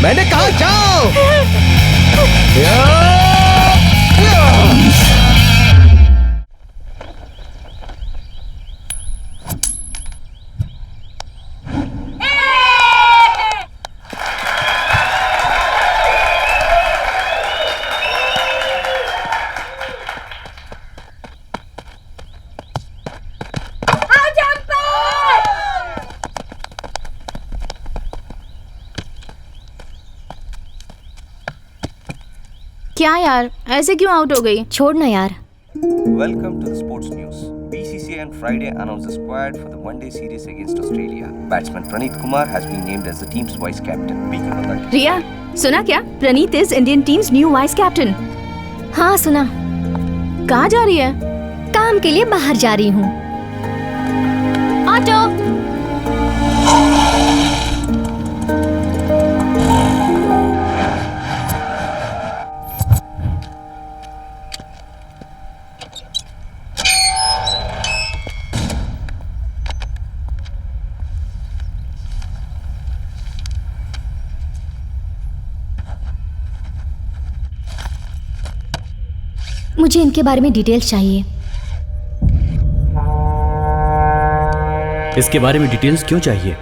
मैंने कहा जाओ। क्या यार, ऐसे क्यों आउट हो गई? छोड़ ना यार। Welcome to the sports news. BCCI on Friday announced the squad for the one-day series against Australia. Batsman Praneeth Kumar has been named as the team's vice captain. Speaking on that. Riya, सुना क्या? Praneet is Indian team's new vice captain. हाँ सुना। कहाँ जा रही है? काम के लिए बाहर जा रही हूँ। ऑटो। मुझे इनके बारे में डिटेल्स चाहिए। इसके बारे में डिटेल्स क्यों चाहिए?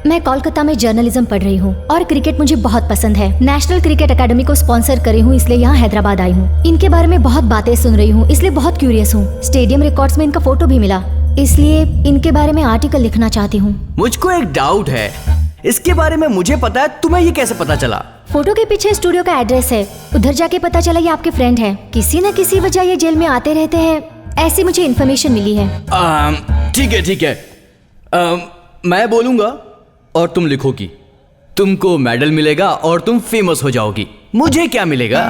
मैं कोलकाता में जर्नलिज्म पढ़ रही हूँ और क्रिकेट मुझे बहुत पसंद है। नेशनल क्रिकेट एकेडमी को स्पॉन्सर करी हूँ, इसलिए यहाँ हैदराबाद आई हूँ। इनके बारे में बहुत बातें सुन रही हूँ, इसलिए बहुत क्यूरियस हूँ। स्टेडियम रिकॉर्ड्स में इनका फोटो भी मिला, इसलिए इनके बारे में आर्टिकल लिखना चाहती हूँ। मुझको एक डाउट है, इसके बारे में मुझे पता है, तुम्हें ये कैसे पता चला? फोटो के पीछे स्टूडियो का एड्रेस है, उधर जाके पता चला ये आपके फ्रेंड है। किसी न किसी वजह ये जेल में आते रहते हैं, ऐसी मुझे इन्फॉर्मेशन मिली है। ठीक है। मैं बोलूंगा और तुम लिखोगी। तुमको मेडल मिलेगा और तुम फेमस हो जाओगी। मुझे क्या मिलेगा?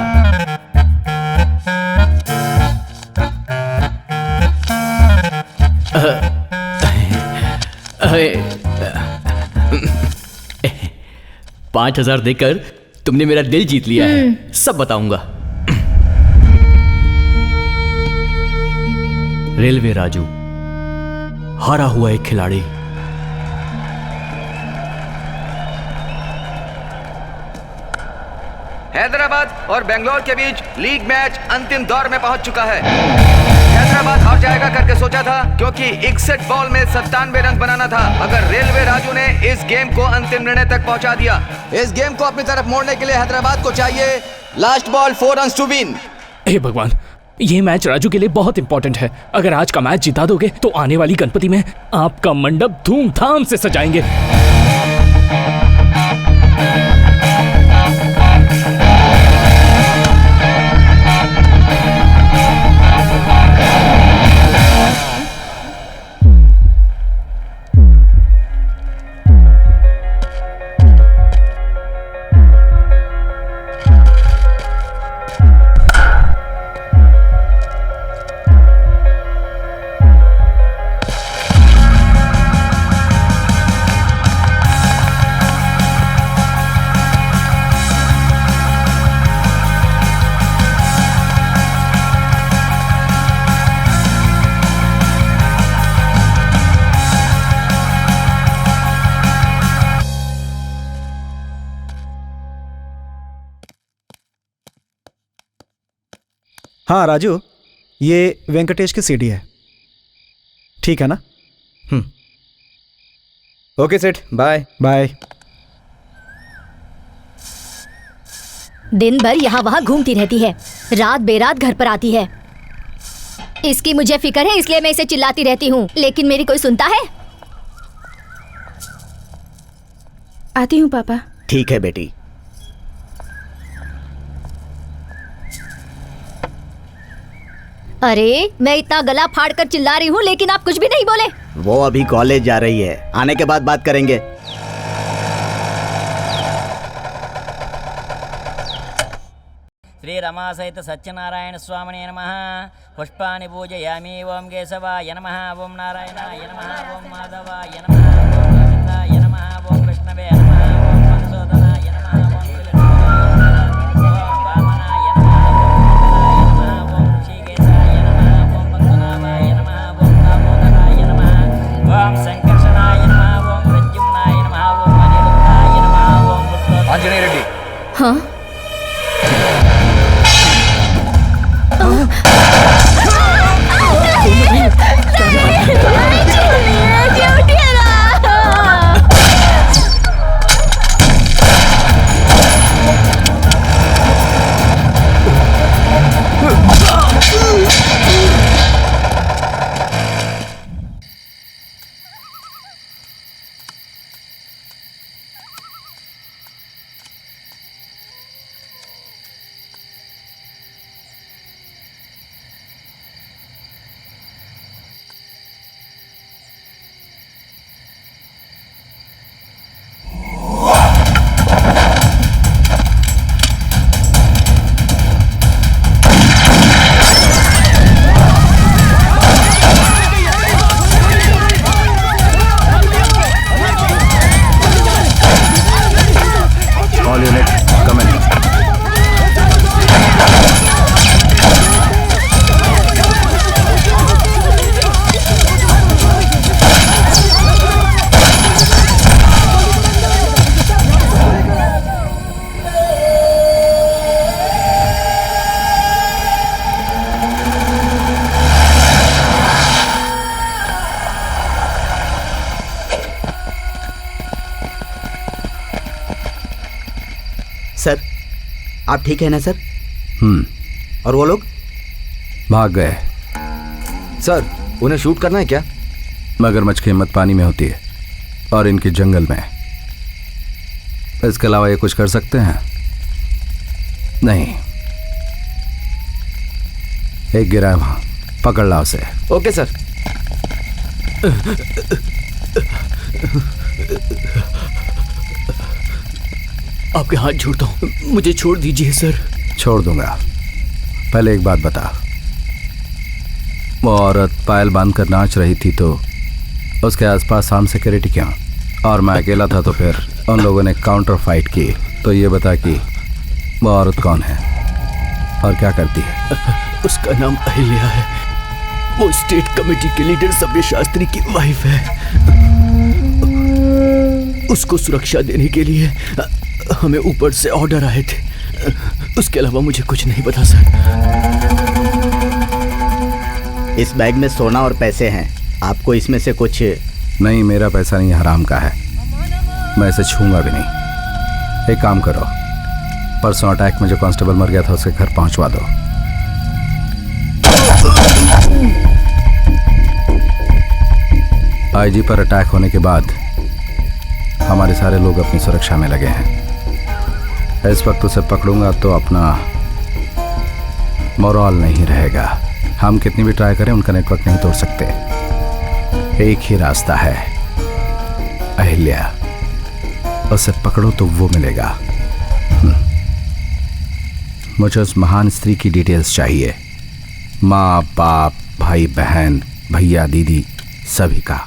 $5,000 देकर तुमने मेरा दिल जीत लिया है, सब बताऊंगा। रेलवे राजू, हारा हुआ एक खिलाड़ी। हैदराबाद और बेंगलोर के बीच लीग मैच अंतिम दौर में पहुंच चुका है। हैदराबाद हार जाएगा करके सोचा था, क्योंकि 61 बॉल में 97 रन बनाना था। अगर रेलवे राजू ने इस गेम को अंतिम निर्णय तक पहुंचा दिया। इस गेम को अपनी तरफ मोड़ने के लिए हैदराबाद को चाहिए last ball 4 runs to win. हे भगवान, ये मैच राजू के लिए बहुत इंपॉर्टेंट है। अगर आज का मैच जिता दोगे तो आने वाली गणपति में आपका मंडप धूमधाम से सजाएंगे। हाँ राजू, ये वेंकटेश की सीडी है, ठीक है ना? ओके सेठ, बाय बाय। दिन भर यहाँ वहाँ घूमती रहती है, रात बेरात घर पर आती है। इसकी मुझे फिक्र है, इसलिए मैं इसे चिल्लाती रहती हूँ, लेकिन मेरी कोई सुनता है? आती हूँ पापा। ठीक है बेटी। अरे मैं इतना गला फाड़ कर चिल्ला रही हूँ, लेकिन आप कुछ भी नहीं बोले। वो अभी कॉलेज जा रही है, आने के बाद बात करेंगे। श्री रमा सहित सत्यनारायण स्वामिने नमः। पुष्पाणि पूजयामि। ओम केशवाय नमः, ओम नारायणाय नमः, ओम माधवाय नमः, ओम गोविंदाय नमः, ओम विष्णवे नमः, ओम मधुसूदनाय नमः, ओम त्रिलोचनाय नमः, ओम वामनाय नमः, ओम ऋषिकेशाय नमः, ओम पद्मनाभाय नमः, ओम दामोदराय नमः, ओम संकर्षणाय नमः, ओम प्रद्युम्नाय नमः, ओम अनिरुद्धाय नमः, ओम आंजनेय रेड्डी। हाँ सर, आप ठीक है ना सर? और वो लोग भाग गए। सर, उन्हें शूट करना है क्या? मगरमच्छ की हिम्मत पानी में होती है और इनके जंगल में। इसके अलावा ये कुछ कर सकते हैं? नहीं। एक गिरा है वहां, पकड़ ला उसे। Okay sir. आपके हाथ जोड़ता हूँ, मुझे छोड़ दीजिए सर। छोड़ दूंगा। पहले एक बात बता, वो औरत पायल बांध कर नाच रही थी तो उसके आसपास आर्म सिक्योरिटी क्यों? और मैं अकेला था तो फिर उन लोगों ने काउंटर फाइट की। तो ये बता कि वो औरत कौन है और क्या करती है? उसका नाम अहिल्या है। वो स्टेट कमेटी के लीडर सब्य शास्त्री की वाइफ है। उसको सुरक्षा देने के लिए हमें ऊपर से ऑर्डर आए थे। उसके अलावा मुझे कुछ नहीं पता सर। इस बैग में सोना और पैसे हैं, आपको इसमें से कुछ? नहीं, मेरा पैसा नहीं, हराम का है। मैं इसे छूंगा भी नहीं। एक काम करो, परसों अटैक में जो कांस्टेबल मर गया था उसके घर पहुंचवा दो। आईजी पर अटैक होने के बाद हमारे सारे लोग अपनी सुरक्षा में लगे हैं। इस वक्त उसे पकड़ूंगा तो अपना मोरल नहीं रहेगा। हम कितनी भी ट्राई करें उनका नेटवर्क नहीं तोड़ सकते। एक ही रास्ता है, अहिल्या। उसे पकड़ो तो वो मिलेगा। मुझे उस महान स्त्री की डिटेल्स चाहिए, माँ बाप भाई बहन भैया दीदी सभी का।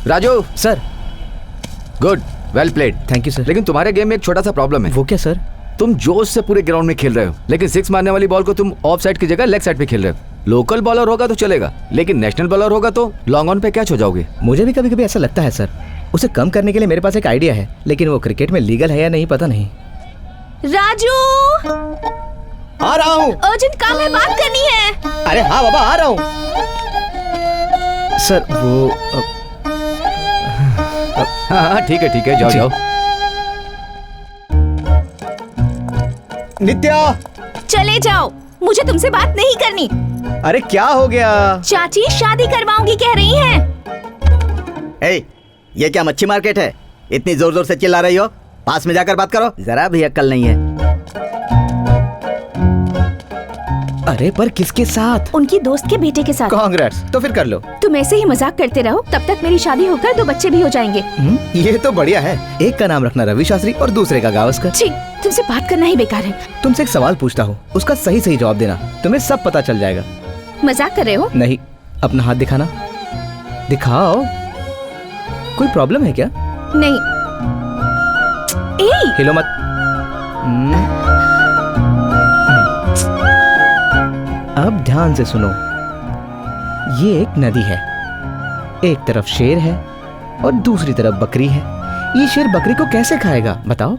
Raju sir. Good, well played. Thank you sir. लेकिन तुम्हारे गेम में एक छोटा सा प्रॉब्लम है। वो क्या सर? तुम जोश से पूरे ग्राउंड में खेल रहे हो, लेकिन सिक्स मारने वाली बॉल को तुम ऑफ साइड की जगह लेग साइड पे खेल रहे हो। लोकल बॉलर होगा तो चलेगा, लेकिन नेशनल बॉलर होगा तो लॉन्ग ऑन पे कैच हो जाओगे। मुझे भी कभी कभी ऐसा लगता है सर। उसे कम करने के लिए मेरे पास एक आइडिया है, लेकिन वो क्रिकेट में लीगल है या नहीं पता नहीं। राजू, आ रहा हूँ। अर्जेंट काम है, बात करनी है। अरे हाँ बाबा, आ रहा हूँ। सर वो हाँ ठीक है, जाओ जाओ। नित्या, चले जाओ, मुझे तुमसे बात नहीं करनी। अरे क्या हो गया? चाची शादी करवाऊंगी कह रही हैं। ए, ये क्या मच्छी मार्केट है? इतनी जोर जोर से चिल्ला रही हो? पास में जाकर बात करो, जरा भी अक्ल नहीं है। अरे पर किसके साथ? उनकी दोस्त के बेटे के साथ। कांग्रेस, तो फिर कर लो। तुम ऐसे ही मजाक करते रहो, तब तक मेरी शादी होकर 2 बच्चे भी हो जाएंगे। ये तो बढ़िया है। एक का नाम रखना रवि शास्त्री और दूसरे का गावस्कर। ठीक, तुमसे बात करना ही बेकार है। तुमसे एक सवाल पूछता हूँ, उसका सही सही जवाब देना, तुम्हें सब पता चल जाएगा। मजाक कर रहे हो? नहीं, अपना हाथ दिखाना। दिखाओ। कोई प्रॉब्लम है क्या? नहीं। ए, हिलो मत। अब ध्यान से सुनो। ये एक नदी है, एक तरफ शेर है और दूसरी तरफ बकरी है। ये शेर बकरी को कैसे खाएगा बताओ?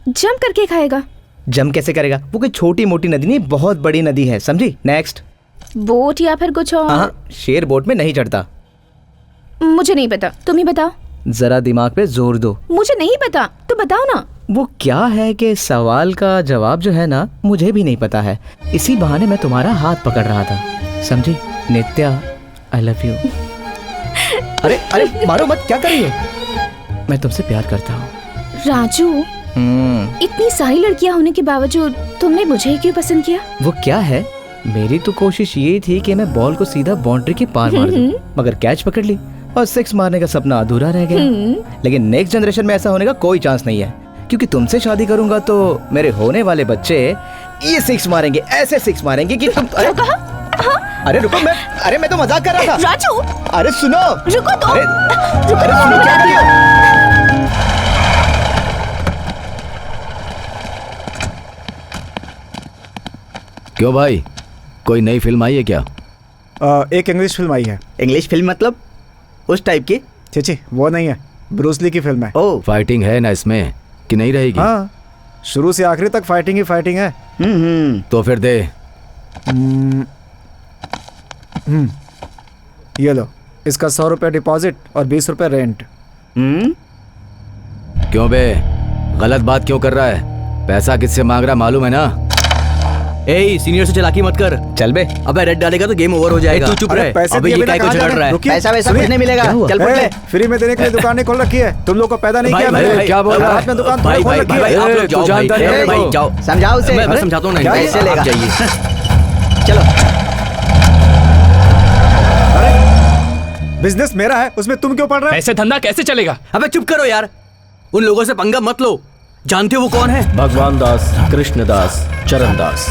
जम करके खाएगा। जम कैसे करेगा? वो कोई छोटी मोटी नदी नहीं, बहुत बड़ी नदी है, समझी? नेक्स्ट। बोट या फिर कुछ और? हाँ, शेर बोट में नहीं चढ़ता। मुझे नहीं पता, तुम ही बताओ। जरा दिमाग पे जोर दो। मुझे नहीं पता, तुम बताओ ना। वो क्या है कि सवाल का जवाब जो है ना, मुझे भी नहीं पता है। इसी बहाने मैं तुम्हारा हाथ पकड़ रहा था, समझी? नित्या, आई लव यू। अरे अरे मारो मत, क्या कर रही है? मैं तुमसे प्यार करता हूँ। राजू, इतनी सारी लड़कियां होने के बावजूद तुमने मुझे ही क्यों पसंद किया? वो क्या है, मेरी तो कोशिश ये थी कि मैं बॉल को सीधा बाउंड्री के पार मार दूं, मगर कैच पकड़ ली और सिक्स मारने का सपना अधूरा रह गया। लेकिन नेक्स्ट जनरेशन में ऐसा होने का कोई चांस नहीं है, क्योंकि तुमसे शादी करूंगा तो मेरे होने वाले बच्चे ये सिक्स मारेंगे, ऐसे सिक्स मारेंगे कि तुम। अरे रुको, मैं तो मजाक कर रहा था। राजू, अरे सुनो, रुको तो। अरे सुनो, क्या कर रही हो? क्यों भाई, कोई नई फिल्म आई है क्या? एक इंग्लिश फिल्म आई है। इंग्लिश फिल्म मतलब उस टाइप की? चीची, वो नहीं है, ब्रूस ली की फिल्म है। ओह, फाइटिंग है ना इसमें कि नहीं रहेगी? हाँ, शुरू से आखिरी तक फाइटिंग ही फाइटिंग है। तो फिर दे। ये लो, इसका 100 रुपये डिपॉजिट और 20 रुपये रेंट। क्यों बे, गलत बात क्यों कर रहा है? पैसा किससे मांग रहा मालूम है ना? ए, सीनियर से चलाकी मत कर। चल बे। अबे रेड डालेगा तो गेम ओवर हो जाएगा। तू चुप रहे। पैसे अबे दिए ये बिना क्या कुछ कहाँ लड़ रहा है? रुकिए, पैसा वैसा कुछ नहीं मिलेगा, चल पड़ ले। फ्री में देने के लिए दुकान नहीं खोल रखी है, तुम लोग को पैदा नहीं किया मैंने। भाई, क्या बोल रहा है? रात में दुकान भाई, खोल भाई, रखी भाई, है। आप लोग जाओ, भाई, भाई, जाओ। समझाओ उसे। मैं समझाता हूँ ना। पैसे आप लेगा। जाइए। चलो। बिजनेस मेरा है, उसमें तुम क्यों पढ़ रहे हो? ऐसे धंधा कैसे चलेगा? अबे चुप करो यार, उन लोगों से पंगा मत लो। जानते हो वो कौन है? भगवान दास, कृष्ण दास, चरण दास,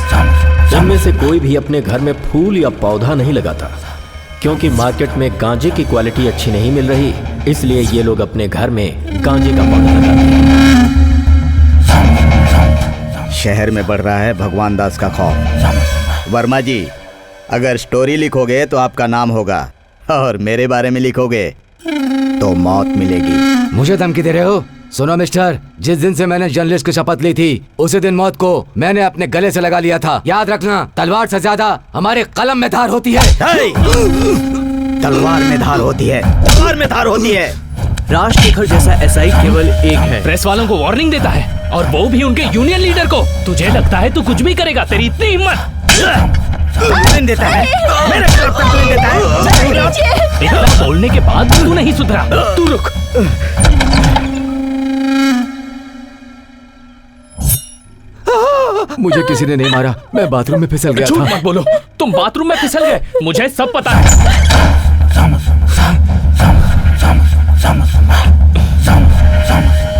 इनमें से कोई भी अपने घर में फूल या पौधा नहीं लगाता, क्योंकि मार्केट में गांजे की क्वालिटी अच्छी नहीं मिल रही, इसलिए ये लोग अपने घर में गांजे का पौधा लगाते हैं। शहर में बढ़ रहा है भगवान दास का खौफ। वर्मा जी, अगर स्टोरी लिखोगे तो आपका नाम होगा, और मेरे बारे में लिखोगे तो मौत मिलेगी। मुझे धमकी दे रहे हो? सुनो मिस्टर, जिस दिन से मैंने जर्नलिस्ट की शपथ ली थी, उसी दिन मौत को मैंने अपने गले से लगा लिया था। याद रखना, तलवार से ज्यादा हमारे कलम में धार होती है। तलवार में धार होती है, तलवार में धार होती है। राजशेखर जैसा एसआई केवल एक है। प्रेस वालों को वार्निंग देता है, और वो भी उनके यूनियन लीडर को। तुझे लगता है तू कुछ भी करेगा? तेरी इतनी हिम्मत? देता है मेरे तरफ तक देता है। इतना बोलने के बाद तू नहीं सुधरा। तू रुक। मुझे किसी ने नहीं मारा, मैं बाथरूम में फिसल गया झूठ था। मत बोलो, तुम बाथरूम में फिसल गए, मुझे सब पता है।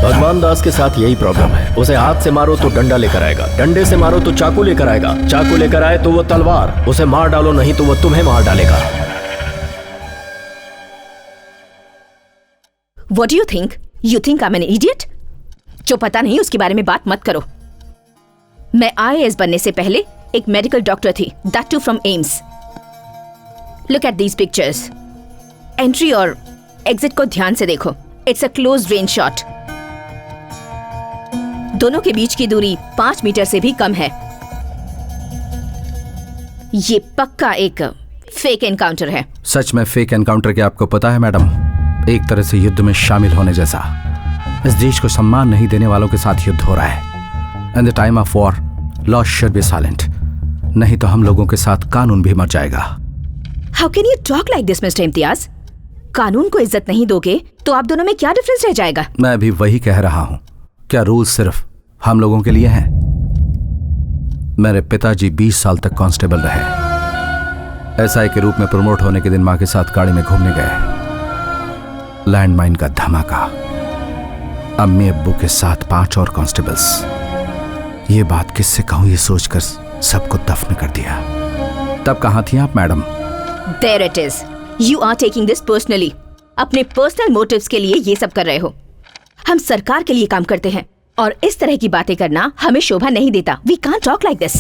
भगवान दास के साथ यही प्रॉब्लम है। उसे हाथ से मारो तो डंडा लेकर आएगा, डंडे से मारो तो चाकू लेकर आएगा, चाकू लेकर आए तो वो तलवार। उसे मार डालो नहीं तो वो तुम्हें मार डालेगा। What do you think? You think I'm an idiot? जो पता नहीं उसके बारे में बात मत करो। मैं IAS बनने से पहले एक मेडिकल डॉक्टर थी, that too from AIIMS. Look at these pictures. Entry और एग्जिट को ध्यान से देखो। It's a close range shot. दोनों के बीच की दूरी 5 मीटर से भी कम है। ये पक्का एक फेक एनकाउंटर है। सच में फेक एनकाउंटर के आपको पता है मैडम, एक तरह से युद्ध में शामिल होने जैसा। इस देश को सम्मान नहीं देने वालों के साथ युद्ध हो रहा है। In the time of war law should be silent, नहीं तो हम लोगों के साथ कानून भी मर जाएगा। How can you talk like this, Mr. Imtiaz? कानून को इज्जत नहीं दोगे तो आप दोनों में क्या डिफरेंस रह जाएगा? मैं भी वही कह रहा हूं। क्या रूल सिर्फ हम लोगों के लिए हैं? मेरे पिताजी 20 साल तक कांस्टेबल रहे। एसआई के रूप में प्रमोट होने के दिन मां के साथ गाड़ी में घूमने गए। लैंडमाइन का धमाका, अम्मी अब्बू के साथ 5 और कांस्टेबल्स। ये बात किससे कहूं ये सोचकर सबको दफन कर दिया। तब कहां थी आप madam? There it is. You are taking this personally. अपने पर्सनल मोटिव्स के लिए ये सब कर रहे हो। हम सरकार के लिए काम करते हैं और इस तरह की बातें करना हमें शोभा नहीं देता। We can't talk like this.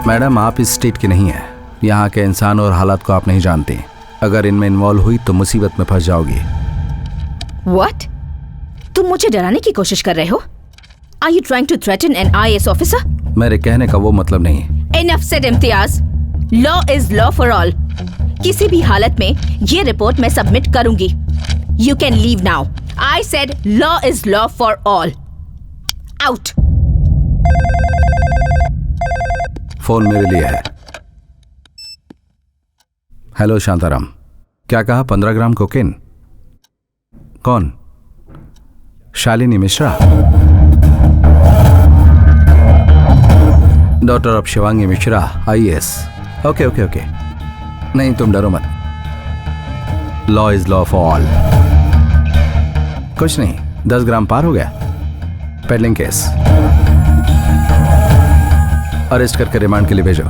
Madam आप इस स्टेट की नहीं है, यहाँ के इंसान और हालात को आप नहीं जानते। अगर इनमें इन्वॉल्व हुई तो मुसीबत में फंस जाओगी। What? तुम मुझे डराने की कोशिश कर रहे हो? Are you trying to threaten an IAS officer? मेरे कहने का वो मतलब नहीं। Enough said, Imtiaz. Law is law for all. किसी भी हालत में ये रिपोर्ट मैं सबमिट करूंगी। You can leave now. I said law is law for all. Out. Phone मेरे लिए है। हेलो शांताराम, क्या कहा? 15 ग्राम कोकेन? कौन? Shalini Mishra, daughter of Shivangi Mishra, IAS। Okay okay okay, नहीं तुम डरो मत। Law is law for all. कुछ नहीं, 10 ग्राम पार हो गया। पेडलिंग केस, अरेस्ट करके रिमांड के लिए भेजो।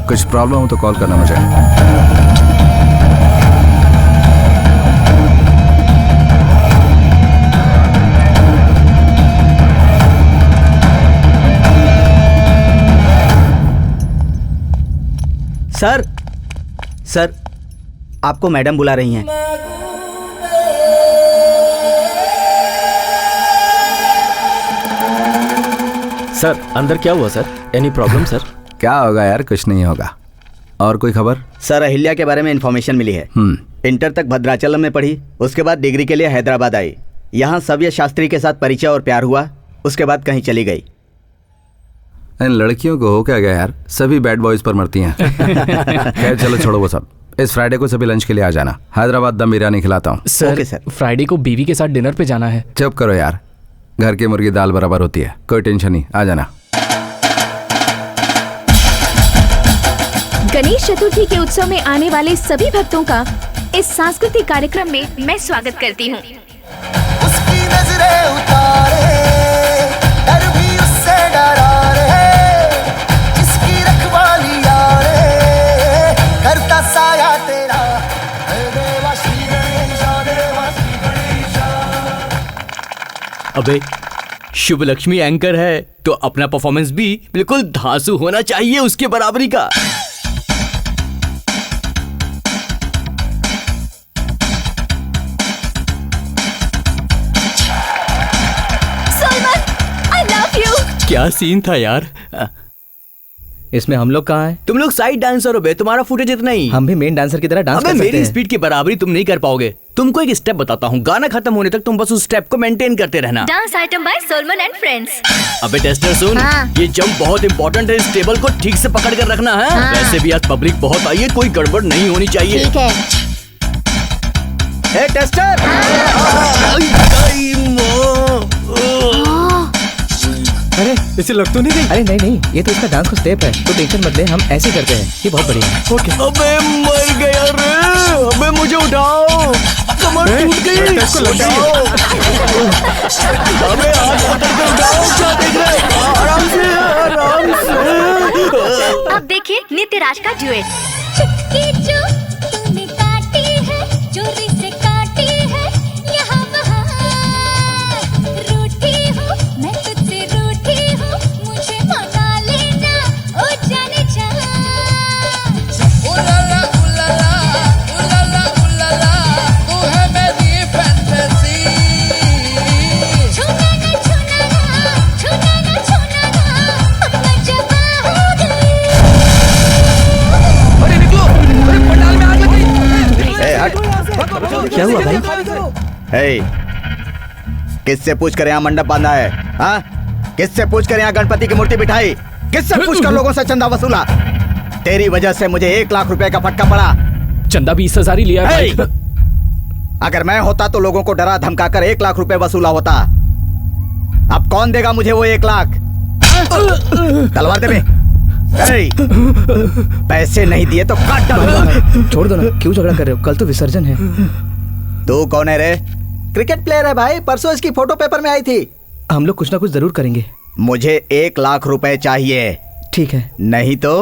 कुछ प्रॉब्लम हो तो कॉल करना मुझे। सर, आपको मैडम बुला रही हैं। सर अंदर क्या हुआ सर? Any problem sir? क्या होगा यार, कुछ नहीं होगा। और कोई खबर? सर अहिल्या के बारे में इंफॉर्मेशन मिली है। इंटर तक भद्राचलम में पढ़ी, उसके बाद डिग्री के लिए हैदराबाद आई। यहाँ सव्य शास्त्री के साथ परिचय और प्यार हुआ, उसके बाद कहीं चली गई। इन लड़कियों को हो क्या गया यार, सभी बैड बॉयज पर मरती हैं। खैर चलो छोड़ो वो सब। इस फ्राइडे को सभी लंच के लिए आ जाना, हैदराबाद दम बिरयानी खिलाता हूँ। सर, फ्राइडे को बीवी के साथ डिनर पे जाना है। चुप करो यार, घर की मुर्गी दाल बराबर होती है, कोई टेंशन नहीं, आ जाना। गणेश चतुर्थी के उत्सव में आने वाले सभी भक्तों का इस सांस्कृतिक कार्यक्रम में मैं स्वागत करती हूँ। उसकी नजरें उतारे, डर भी उससे डरा रे, जिसकी रखवाली यारे, करता साया तेरा, देवा श्री गणेशा, देवा श्री गणेशा। अबे शुभ लक्ष्मी एंकर है तो अपना परफॉर्मेंस भी बिल्कुल धांसू होना चाहिए, उसके बराबरी का। क्या सीन था यार। इसमें हम लोग कहाँ हैं? तुम लोग साइड डांसर हो बे, तुम्हारा फुटेज इतना ही। हम भी मेन डांसर की तरह डांस कर सकते हैं। मेरी स्पीड की बराबरी तुम नहीं कर पाओगे। तुमको एक स्टेप बताता हूँ, गाना खत्म होने तक तुम बस उस स्टेप को मेंटेन करते रहना। Dance item by Solomon and friends. अबे टेस्टर सुन, ये जंप बहुत इंपॉर्टेंट है, इस टेबल को ठीक से पकड़ कर रखना है। वैसे भी आज पब्लिक बहुत आई है, कोई गड़बड़ नहीं होनी चाहिए। ठीक है। ए टेस्टर, अरे इसे लग तो नहीं गई? अरे नहीं नहीं, ये तो इसका डांस का स्टेप है, तो टेंशन मत ले, हम ऐसे करते हैं, ये बहुत बढ़िया है। ओके। अबे मर गया रे, अबे मुझे उठाओ, कमर टूट गई। उठाओ, अबे हाथ पकड़ के उठाओ, क्या देख रहे हो? आराम से, आराम से। अब देखिए नित्य राज का ड्यूएट। चुटकी जो तूने काटी है, चोरी से काटी है, यहाँ वहाँ रूठी हूँ मैं, तुझसे रूठी हूँ, मुझे मना लेना ओ जाने जा। उलाला उलाला उलाला उलाला, तू है मेरी फैंटेसी। छूना ना छूना ना, छूना ना छूना ना, अब मैं जवा हो गई। अरे निकलो, अरे पंडाल में आग लग गई। ए हट। क्या हुआ भाई? ए, किससे पूछ कर यहाँ मंडप बांधा है? हाँ, किससे पूछ कर यहाँ गणपति की मूर्ति बिठाई? किससे पूछ कर लोगों से चंदा वसूला? तेरी वजह से मुझे 1 लाख रुपए का फटका पड़ा। चंदा 20,000 ही लिया भाई। अगर मैं होता तो लोगों को डरा धमका कर 1 लाख रुपए वसूला होता। अब कौन देगा मुझे वो 1 लाख? तलवार दे बे। पैसे नहीं दिए तो काट डालूंगा। छोड़ दो ना, क्यों झगड़ा कर रहे हो? कल तो विसर्जन है। तू कौन है रे? क्रिकेट प्लेयर है भाई, परसों इसकी फोटो पेपर में आई थी। हम लोग कुछ ना कुछ जरूर करेंगे। मुझे 1 लाख रुपए चाहिए। ठीक है। नहीं तो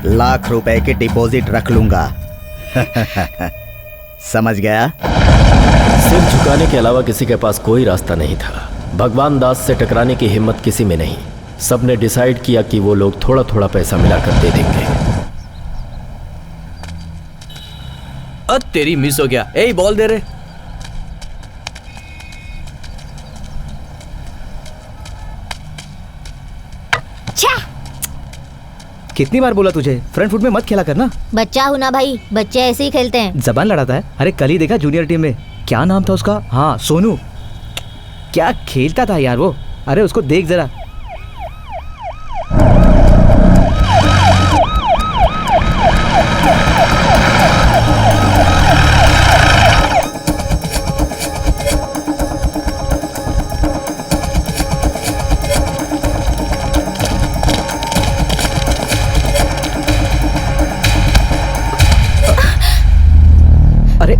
लाख रुपए की डिपॉजिट रख लूंगा। समझ गया? सिर झुकाने के अलावा किसी के पास कोई रास्ता नहीं था। भगवान दास से टकराने की हिम्मत किसी में नहीं। सबने डिसाइड किया कि वो लोग थोड़ा थोड़ा पैसा मिलाकर दे देंगे। तेरी मिस हो गया। ए बॉल दे रहे। कितनी बार बोला तुझे फ्रंट फुट में मत खेला करना। बच्चा हूँ ना भाई, बच्चे ऐसे ही खेलते हैं। जबान लड़ाता है। अरे कल ही देखा जूनियर टीम में, क्या नाम था उसका, हाँ सोनू, क्या खेलता था यार वो। अरे उसको देख जरा। अरे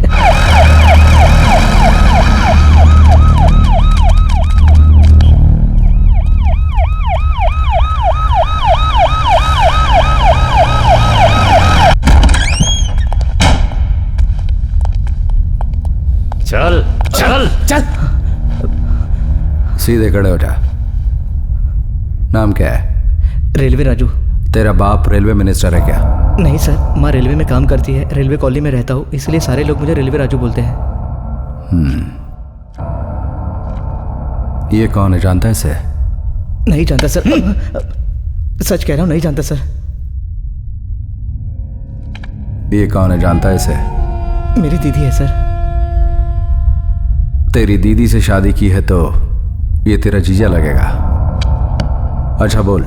चल चल चल। सीधे खड़े हो जा। नाम क्या है? रेलवे राजू। तेरा बाप रेलवे मिनिस्टर है क्या? नहीं सर, माँ रेलवे में काम करती है, रेलवे कॉलोनी में रहता हूँ, इसलिए सारे लोग मुझे रेलवे राजू बोलते हैं। ये कौन है, जानता है इसे? नहीं जानता सर। सच कह रहा हूँ, नहीं जानता सर। ये कौन है, जानता है इसे? मेरी दीदी है सर। तेरी दीदी से शादी की है तो ये तेरा जीजा लगेगा। अच्छा बोल,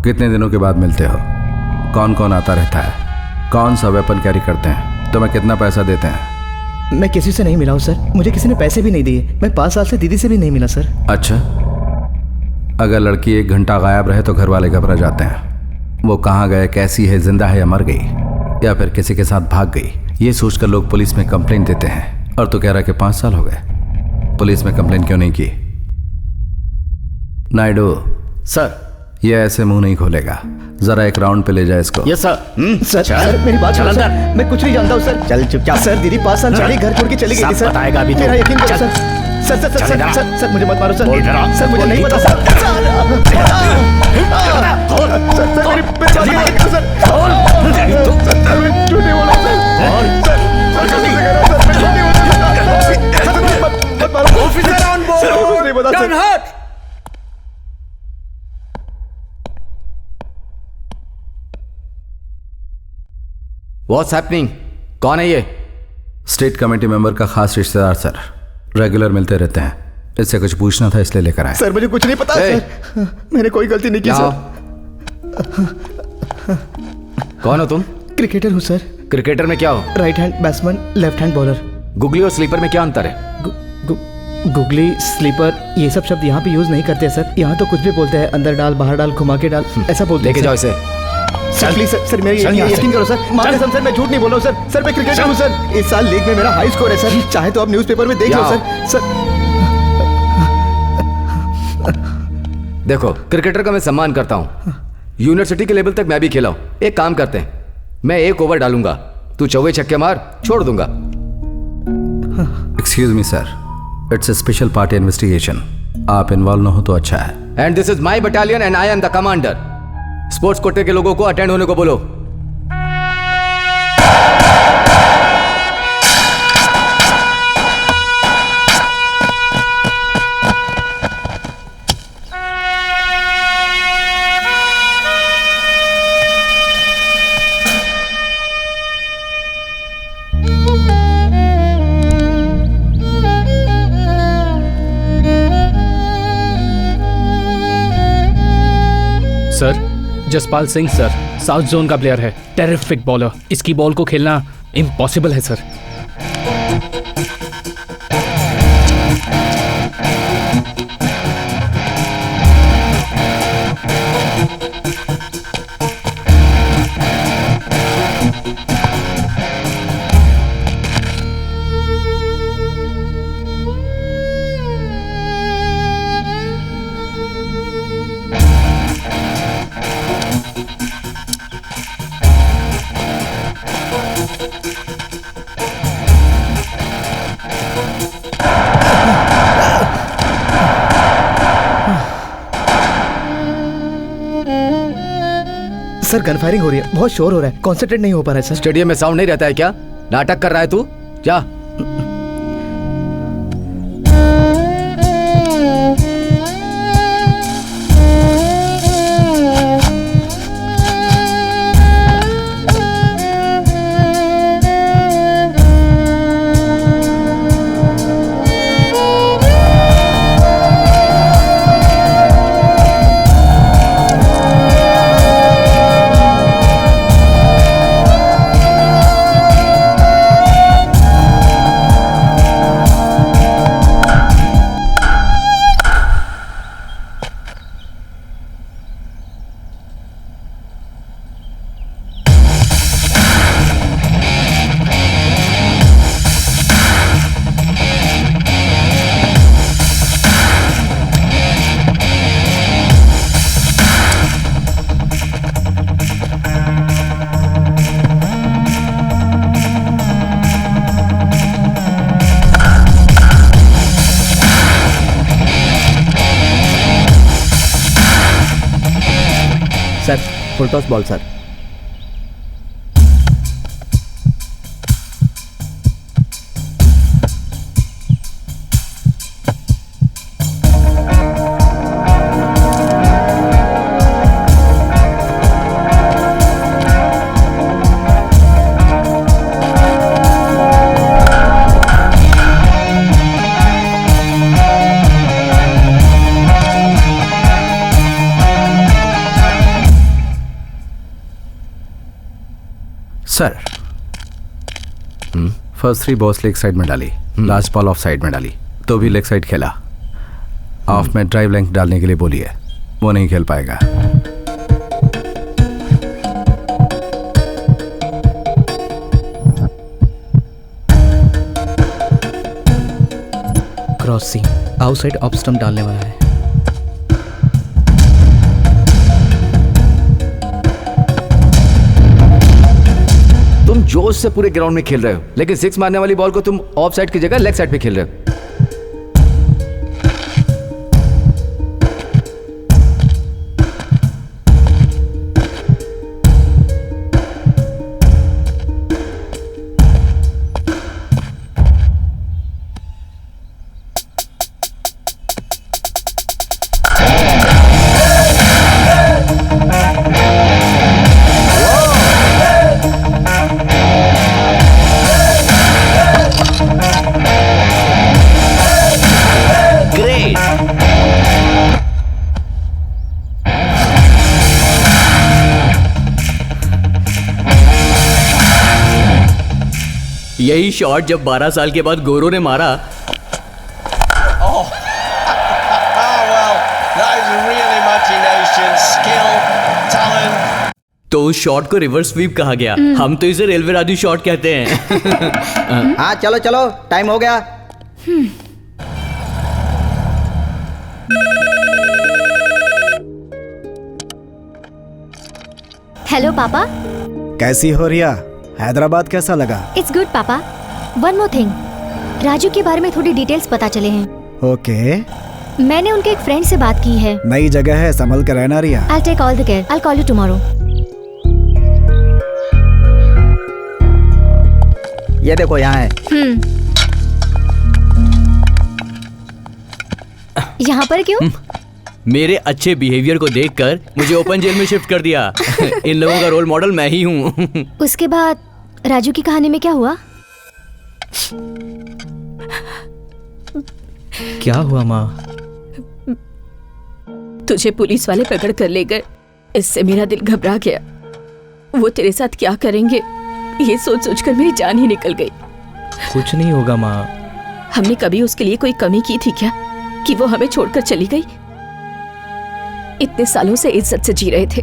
कितने दिनों के बाद मिलते हो? कौन कौन आता रहता है? कौन सा वेपन कैरी करते हैं? तुम्हें कितना पैसा देते हैं? मैं किसी से नहीं मिला हूँ सर, मुझे किसी ने पैसे भी नहीं दिए। मैं 5 साल से दीदी से भी नहीं मिला सर। अच्छा, अगर लड़की 1 घंटा गायब रहे तो घर वाले घबरा जाते हैं। वो कहाँ गए, कैसी है, जिंदा है या मर गई, या फिर किसी के साथ भाग गई, ये सोचकर लोग पुलिस में कंप्लेंट देते हैं। और तू कह रहा कि 5 साल हो गए, पुलिस में कंप्लेंट क्यों नहीं की? नायडू सर, ये ऐसे मुंह नहीं खोलेगा। जरा एक राउंड पे ले जाए इसको। Yes sir. सर मेरी बात सुनो सर, मैं कुछ नहीं जानता हूँ सर। चल चुपचाप। सर दीदी 5 साल पहले घर छोड़ के चली गई थी सर। बताएगा अभी तो। मेरा यकीन करो sir. Sir sir sir sir sir sir मुझे मत मारो सर। सर मुझे नहीं पता सर। सर मेरी बात करो सर। सर मैं झूठ नहीं बोला सर। सर कैसे कह रहा हूं सर, मैं झूठ नहीं बोला सर। सर मत मारो। Officer on board. सर कुछ नहीं पता सर। What's happening? कौन है ये? स्टेट कमेटी मेंबर का खास रिश्तेदार सर, रेगुलर मिलते रहते हैं। इससे कुछ पूछना था इसलिए लेकर आए। सर मुझे कुछ नहीं पता सर, मैंने कोई गलती नहीं की सर। कौन हो तुम? क्रिकेटर हूँ सर। क्रिकेटर में क्या हो? Right hand batsman, left hand bowler. Googly और स्लीपर में क्या अंतर है? गुगली, स्लीपर, ये सब शब्द यहाँ पे यूज नहीं करते सर। यहाँ तो कुछ भी बोलते हैं, अंदर डाल, बाहर डाल, घुमा के डाल, ऐसा बोलते हैं। लेके जाओ इसे। सर प्लीज सर, सर मेरी यकीन करो सर। मां कसम सर, मैं झूठ नहीं बोल रहा हूँ सर। सर मैं क्रिकेटर हूँ सर। इस साल लीग में मेरा हाई स्कोर है सर। चाहे तो आप न्यूज़पेपर में देख लो सर। सर देखो, क्रिकेटर का मैं सम्मान करता हूँ। यूनिवर्सिटी के लेवल तक मैं भी खेला हूँ। एक काम करते हैं, मैं 1 ओवर डालूंगा, तू चौवे छक्के मार, छोड़ दूंगा। Excuse me sir, it's a special party investigation. आप इन्वॉल्व न हो तो अच्छा है। And this is my battalion and I am the commander. Sports कोटे के लोगों को अटेंड होने को बोलो। Sir, Jaspal Singh sir, south zone का प्लेयर है, टेरिफिक बॉलर। इसकी बॉल को खेलना इम्पॉसिबल है सर। सर गन फायरिंग हो रही है, बहुत शोर हो रहा है, कॉन्सेंट्रेट नहीं हो पा रहा है सर। स्टेडियम में साउंड नहीं रहता है क्या? नाटक कर रहा है तू? जा। Sir full toss ball sir. Sir first 3 balls leg side में डाली, लास्ट बॉल ऑफ साइड में डाली, तो भी लेग साइड खेला। ऑफ में ड्राइव लेंथ डालने के लिए बोली है, वो नहीं खेल पाएगा। क्रॉस सीम आउटसाइड ऑफ स्टंप डालने वाला है। तुम जोश से पूरे ग्राउंड में खेल रहे हो, लेकिन 6 मारने वाली बॉल को तुम ऑफ साइड की जगह लेग साइड पे खेल रहे हो। यही शॉट जब 12 साल के बाद गोरो ने मारा तो उस शॉट को रिवर्स स्वीप कहा गया। हम तो इसे रेलवे राजू शॉट कहते हैं। हाँ चलो चलो, टाइम हो गया। हेलो पापा। कैसी हो रिया? हैदराबाद कैसा लगा? इट्स गुड पापा। वन मोर थिंग, राजू के बारे में थोड़ी डिटेल्स पता चले हैं। ओके। मैंने उनके एक फ्रेंड से बात की है। नई जगह है, संभल कर रहना रिया। I'll take all the care. I'll call you tomorrow. ये देखो यहाँ है। यहाँ पर क्यों? मेरे अच्छे बिहेवियर को देखकर मुझे ओपन जेल में शिफ्ट कर दिया। इन लोगों का रोल मॉडल मैं ही हूँ। उसके बाद राजू की कहानी में क्या हुआ? क्या हुआ माँ? तुझे पुलिस वाले पकड़ कर ले गए, इससे मेरा दिल घबरा गया। वो तेरे साथ क्या करेंगे ये सोच सोचकर मेरी जान ही निकल गई। कुछ नहीं होगा माँ। हमने कभी उसके लिए कोई कमी की थी क्या कि वो हमें छोड़कर चली गई? इतने सालों से इज्जत से जी रहे थे,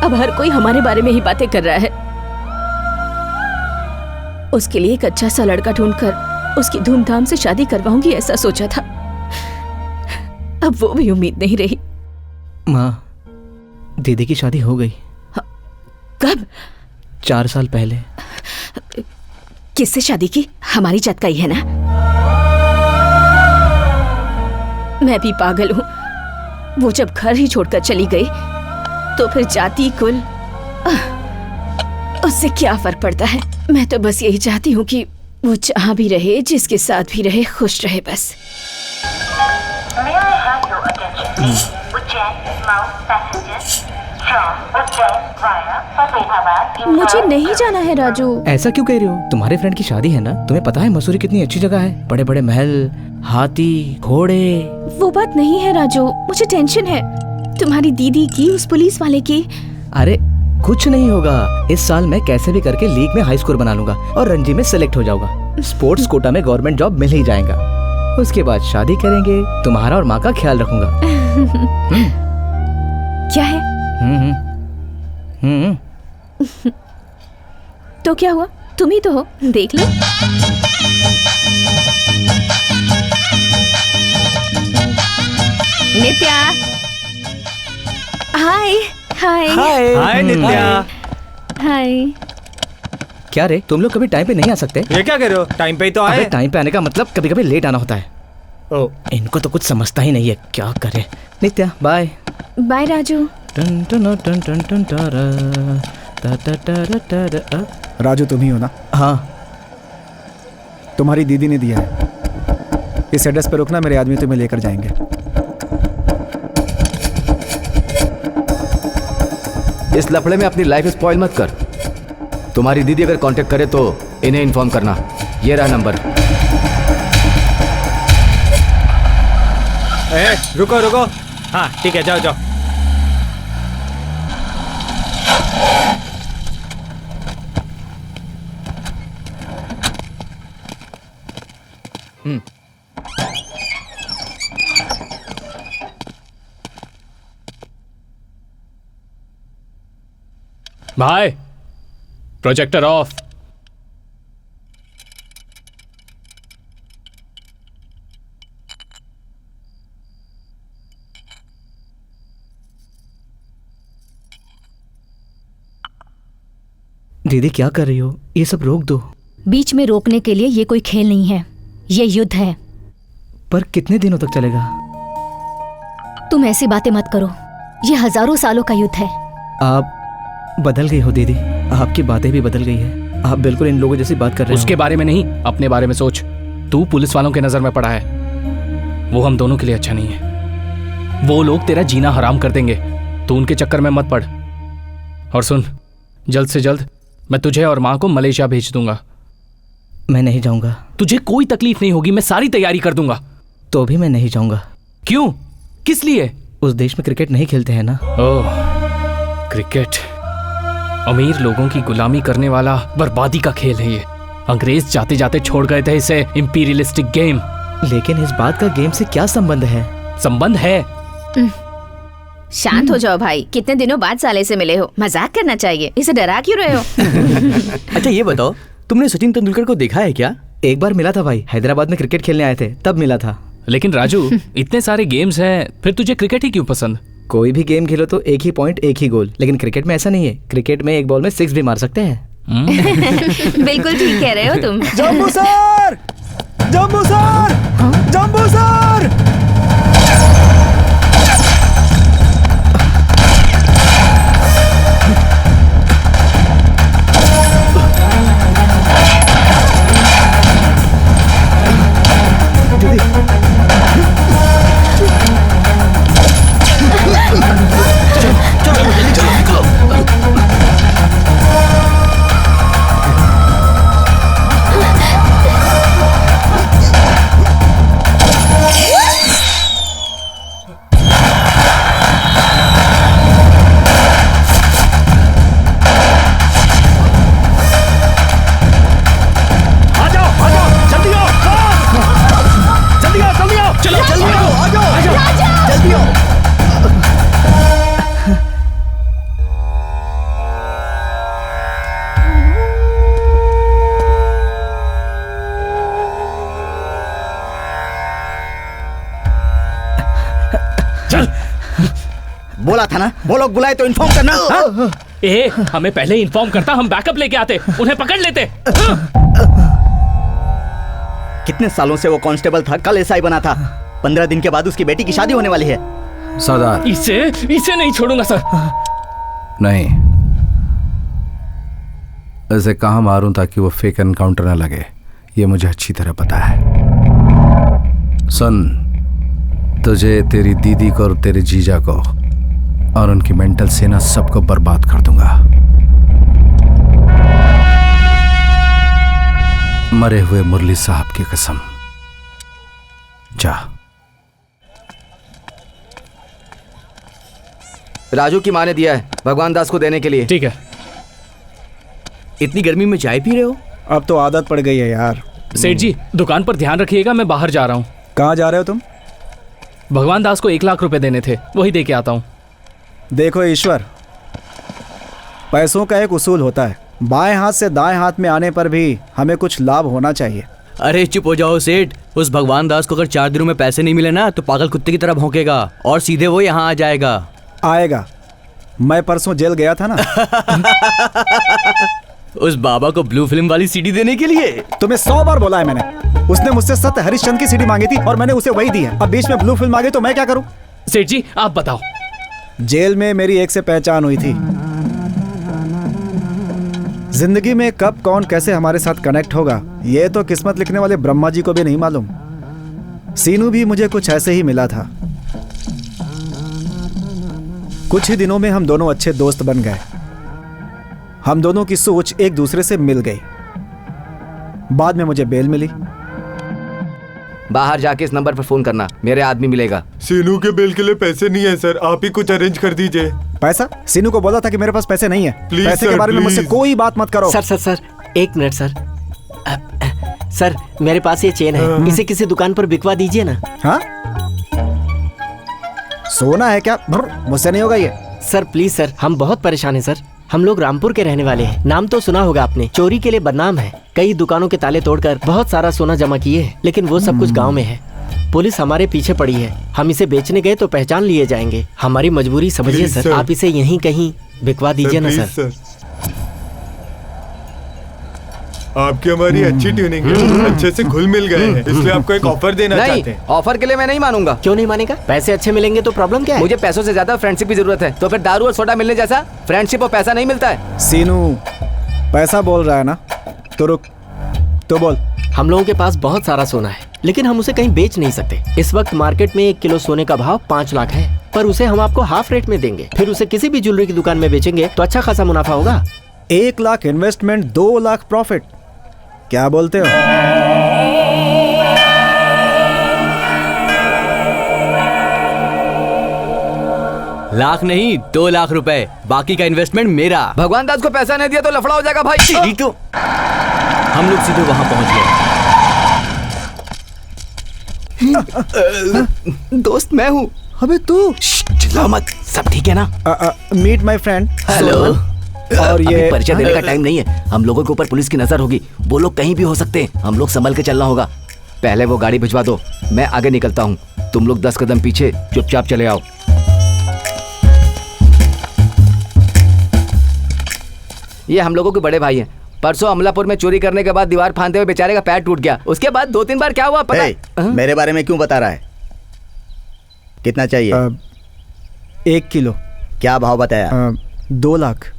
अब हर कोई हमारे बारे में ही बातें कर रहा है। उसके लिए एक अच्छा सा लड़का ढूंढकर उसकी धूमधाम से शादी करवाऊंगी ऐसा सोचा था, अब वो भी उम्मीद नहीं रही। माँ, दीदी की शादी हो गई। कब? 4 साल पहले। किससे शादी की? हमारी जात का ही है ना? मैं भी पागल हूं। वो जब घर ही छोड़कर चली गई तो फिर जाति, कुल, उससे क्या फर्क पड़ता है? मैं तो बस यही चाहती हूँ कि वो जहाँ भी रहे, जिसके साथ भी रहे, खुश रहे बस। मुझे नहीं जाना है राजू। ऐसा क्यों कह रही हो? तुम्हारे फ्रेंड की शादी है ना। तुम्हें पता है मसूरी कितनी अच्छी जगह है, बड़े बड़े महल, हाथी, घोड़े। वो बात नहीं है राजू, मुझे टेंशन है तुम्हारी दीदी की, उस पुलिस वाले की। अरे कुछ नहीं होगा। इस साल मैं कैसे भी करके लीग में हाई स्कोर बना लूंगा और रणजी में सिलेक्ट हो जाऊंगा। स्पोर्ट्स कोटा में गवर्नमेंट जॉब मिल ही जाएगा। उसके बाद शादी करेंगे, तुम्हारा और माँ का ख्याल रखूंगा। क्या है? तो क्या हुआ? तुम ही तो हो, देख लो। नित्या, हाय हाय हाय नित्या। हाय। क्या रे, तुम लोग कभी टाइम पे नहीं आ सकते? ये क्या कह रहे हो? टाइम पे ही तो आए। टाइम पे आने का मतलब कभी कभी लेट आना होता है। ओ, इनको तो कुछ समझता ही नहीं है, क्या करे। नित्या बाय। बाय राजू। राजू तुम ही हो ना? हाँ। तुम्हारी दीदी ने दिया है। इस एड्रेस पे रुकना, मेरे आदमी तुम्हें लेकर जाएंगे। इस लफड़े में अपनी लाइफ स्पॉइल मत कर। तुम्हारी दीदी अगर कांटेक्ट करे तो इन्हें इन्फॉर्म करना। ये रहा नंबर। रुको रुको। हाँ ठीक है, जाओ जाओ। भाई, प्रोजेक्टर ऑफ। दीदी क्या कर रही हो? ये सब रोक दो। बीच में रोकने के लिए ये कोई खेल नहीं है, ये युद्ध है। पर कितने दिनों तक चलेगा? तुम ऐसी बातें मत करो, ये हजारों सालों का युद्ध है। आप बदल गई हो दीदी, आपकी बातें भी बदल गई है। आप बिल्कुल इन लोगों जैसी बात कर रहे हो। उसके बारे में नहीं, अपने बारे में सोच। तू पुलिस वालों के नजर में पड़ा है, वो हम दोनों के लिए अच्छा नहीं है। वो लोग तेरा जीना हराम कर देंगे, तू उनके चक्कर में मत पड़। और सुन, जल्द से जल्द मैं तुझे और माँ को मलेशिया भेज दूंगा। मैं नहीं जाऊंगा। तुझे कोई तकलीफ नहीं होगी, मैं सारी तैयारी कर दूंगा। तो भी मैं नहीं जाऊंगा। क्यों? किस लिए? उस देश में क्रिकेट नहीं खेलते हैं ना। ओह, क्रिकेट अमीर लोगों की गुलामी करने वाला बर्बादी का खेल है ये। अंग्रेज जाते जाते छोड़ गए थे इसे इंपीरियलिस्टिक गेम। लेकिन इस बात का गेम से क्या संबंध है? संबंध है। शांत हो जाओ भाई, कितने दिनों बाद साले से मिले हो, मजाक करना चाहिए, इसे डरा क्यों रहे हो? अच्छा ये बताओ, तुमने सचिन तेंदुलकर को देखा है क्या? एक बार मिला था भाई, हैदराबाद में क्रिकेट खेलने आए थे, तब मिला था। लेकिन राजू, इतने सारे गेम्स हैं, फिर तुझे क्रिकेट ही क्यों पसंद? कोई भी गेम खेलो तो एक ही पॉइंट, एक ही गोल। लेकिन क्रिकेट में ऐसा नहीं है। क्रिकेट में एक बॉल में 6 भी मार सकते हैं। बिल्कुल ठीक कह रहे हो तुम। जम्बू सर! जम्बू सर! जम्बू सर! बोला था ना, वो लोग बुलाए तो इन्फॉर्म करना। ए, हमें पहले इन्फॉर्म करता, हम बैकअप लेके आते, उन्हें पकड़ लेते। कितने सालों से वो कांस्टेबल था, कल एसआई बना था। 15 दिन के बाद उसकी बेटी की शादी होने वाली है। सरदार, इसे नहीं छोड़ूंगा सर। नहीं, ऐसे कहाँ मारूं ताकि वो फेक एनकाउंटर ना लगे, ये मुझे अच्छी तरह पता है। सुन, तुझे, तेरी दीदी को और तेरे जीजा को और उनकी मेंटल सेना सबको बर्बाद कर दूंगा। मरे हुए मुरली साहब की कसम। जा। राजू की माँ ने दिया है भगवान दास को देने के लिए। ठीक है। इतनी गर्मी में चाय पी रहे हो? अब तो आदत पड़ गई है यार। सेठ जी, दुकान पर ध्यान रखिएगा, मैं बाहर जा रहा हूँ। कहाँ जा रहे हो तुम? भगवान दास को 1 लाख रुपए देने थे, वही दे के आता हूँ। देखो ईश्वर, पैसों का एक उसूल होता है, बाएं हाथ से दाएं हाथ में आने पर भी हमें कुछ लाभ होना चाहिए। अरे चुप हो जाओ सेठ, उस भगवान दास को अगर 4 दिनों में पैसे नहीं मिले ना तो पागल कुत्ते की तरह भौंकेगा और सीधे वो यहाँ आ जाएगा। आएगा। मैं परसों जेल गया था ना। उस बाबा को ब्लू फिल्म वाली सीडी देने के लिए? तुम्हें 100 बार बोला है मैंने। उसने मुझसे सत्य हरिश्चंद्र की सीडी मांगी थी और मैंने उसे वही दी है। अब बीच में ब्लू फिल्म आ गई तो मैं क्या करूं? सेठ जी आप बताओ। जेल में मेरी एक से पहचान हुई थी। जिंदगी में कब कौन कैसे हमारे साथ कनेक्ट होगा ये तो किस्मत लिखने वाले ब्रह्मा जी को भी नहीं मालूम। सीनू भी मुझे कुछ ऐसे ही मिला था। कुछ ही दिनों में हम दोनों अच्छे दोस्त बन गए। हम दोनों की सोच एक दूसरे से मिल गई। बाद में मुझे बेल मिली। बाहर जाके इस नंबर पर फोन करना, मेरे आदमी मिलेगा। सीनू के बेल के लिए पैसे नहीं है सर, आप ही कुछ अरेंज कर दीजिए। पैसा? सीनू को बोला था कि मेरे पास पैसे नहीं है। प्लीज पैसे सर, के बारे में प्लीज। मुझसे कोई बात मत करो। Sir 1 minute sir. सर मेरे पास ये चेन है, इसे किसी दुकान पर बिकवा दीजिए ना। हाँ? सोना है क्या? मुझसे नहीं होगा ये। सर प्लीज सर, हम बहुत परेशान हैं सर। हम लोग रामपुर के रहने वाले हैं। नाम तो सुना होगा आपने, चोरी के लिए बदनाम है। कई दुकानों के ताले तोड़कर बहुत सारा सोना जमा किए हैं, लेकिन वो सब कुछ गांव में है। पुलिस हमारे पीछे पड़ी है। हम इसे बेचने गए तो पहचान लिए जाएंगे। हमारी मजबूरी समझिए सर, आप इसे यहीं कहीं बिकवा दीजिए ना सर। आपकी हमारी अच्छी ट्यूनिंग है, अच्छे से घुल मिल गए हैं, इसलिए आपको एक ऑफर देना चाहते हैं। ऑफर के लिए मैं नहीं मानूंगा। क्यों नहीं मानेगा? पैसे अच्छे मिलेंगे तो प्रॉब्लम क्या है? मुझे पैसों से ज्यादा फ्रेंडशिप की जरूरत है। तो फिर दारू और सोडा मिलने जैसा फ्रेंडशिप और पैसा नहीं मिलता है। सीनू पैसा बोल रहा है ना, तो रुक, तो बोल। हम लोगों के पास बहुत सारा सोना है, लेकिन हम उसे कहीं बेच नहीं सकते। इस वक्त मार्केट में 1 किलो सोने का भाव 5 लाख है, पर उसे हम आपको हाफ रेट में देंगे। फिर उसे किसी भी ज्वेलरी की दुकान में बेचेंगे तो अच्छा खासा मुनाफा होगा। 1 लाख इन्वेस्टमेंट, 2 लाख प्रॉफिट, क्या बोलते हो? लाख नहीं 2 लाख रुपए, बाकी का इन्वेस्टमेंट मेरा। भगवान दास को पैसा नहीं दिया तो लफड़ा हो जाएगा भाई। तो हम लोग सीधे वहां पहुंच गए। दोस्त मैं हूँ। अबे तू चिल्ला मत, सब ठीक है ना? Meet my friend. हेलो। और ये परिचय देने का टाइम नहीं है। हम लोगों के ऊपर पुलिस की नजर होगी, वो लोग कहीं भी हो सकते हैं। हम लोग संभल के चलना होगा। पहले वो गाड़ी भिजवा दो, मैं आगे निकलता हूँ। तुम लोग 10 कदम पीछे चुपचाप चले आओ। ये हम लोगों के बड़े भाई हैं। परसों अमलापुर में चोरी करने के बाद दीवार फांदते हुए बेचारे का पैर टूट गया। उसके बाद 2-3 बार क्या हुआ पता है? मेरे बारे में क्यों बता रहा है? कितना चाहिए? 1 किलो। क्या भाव बताया? 2 लाख।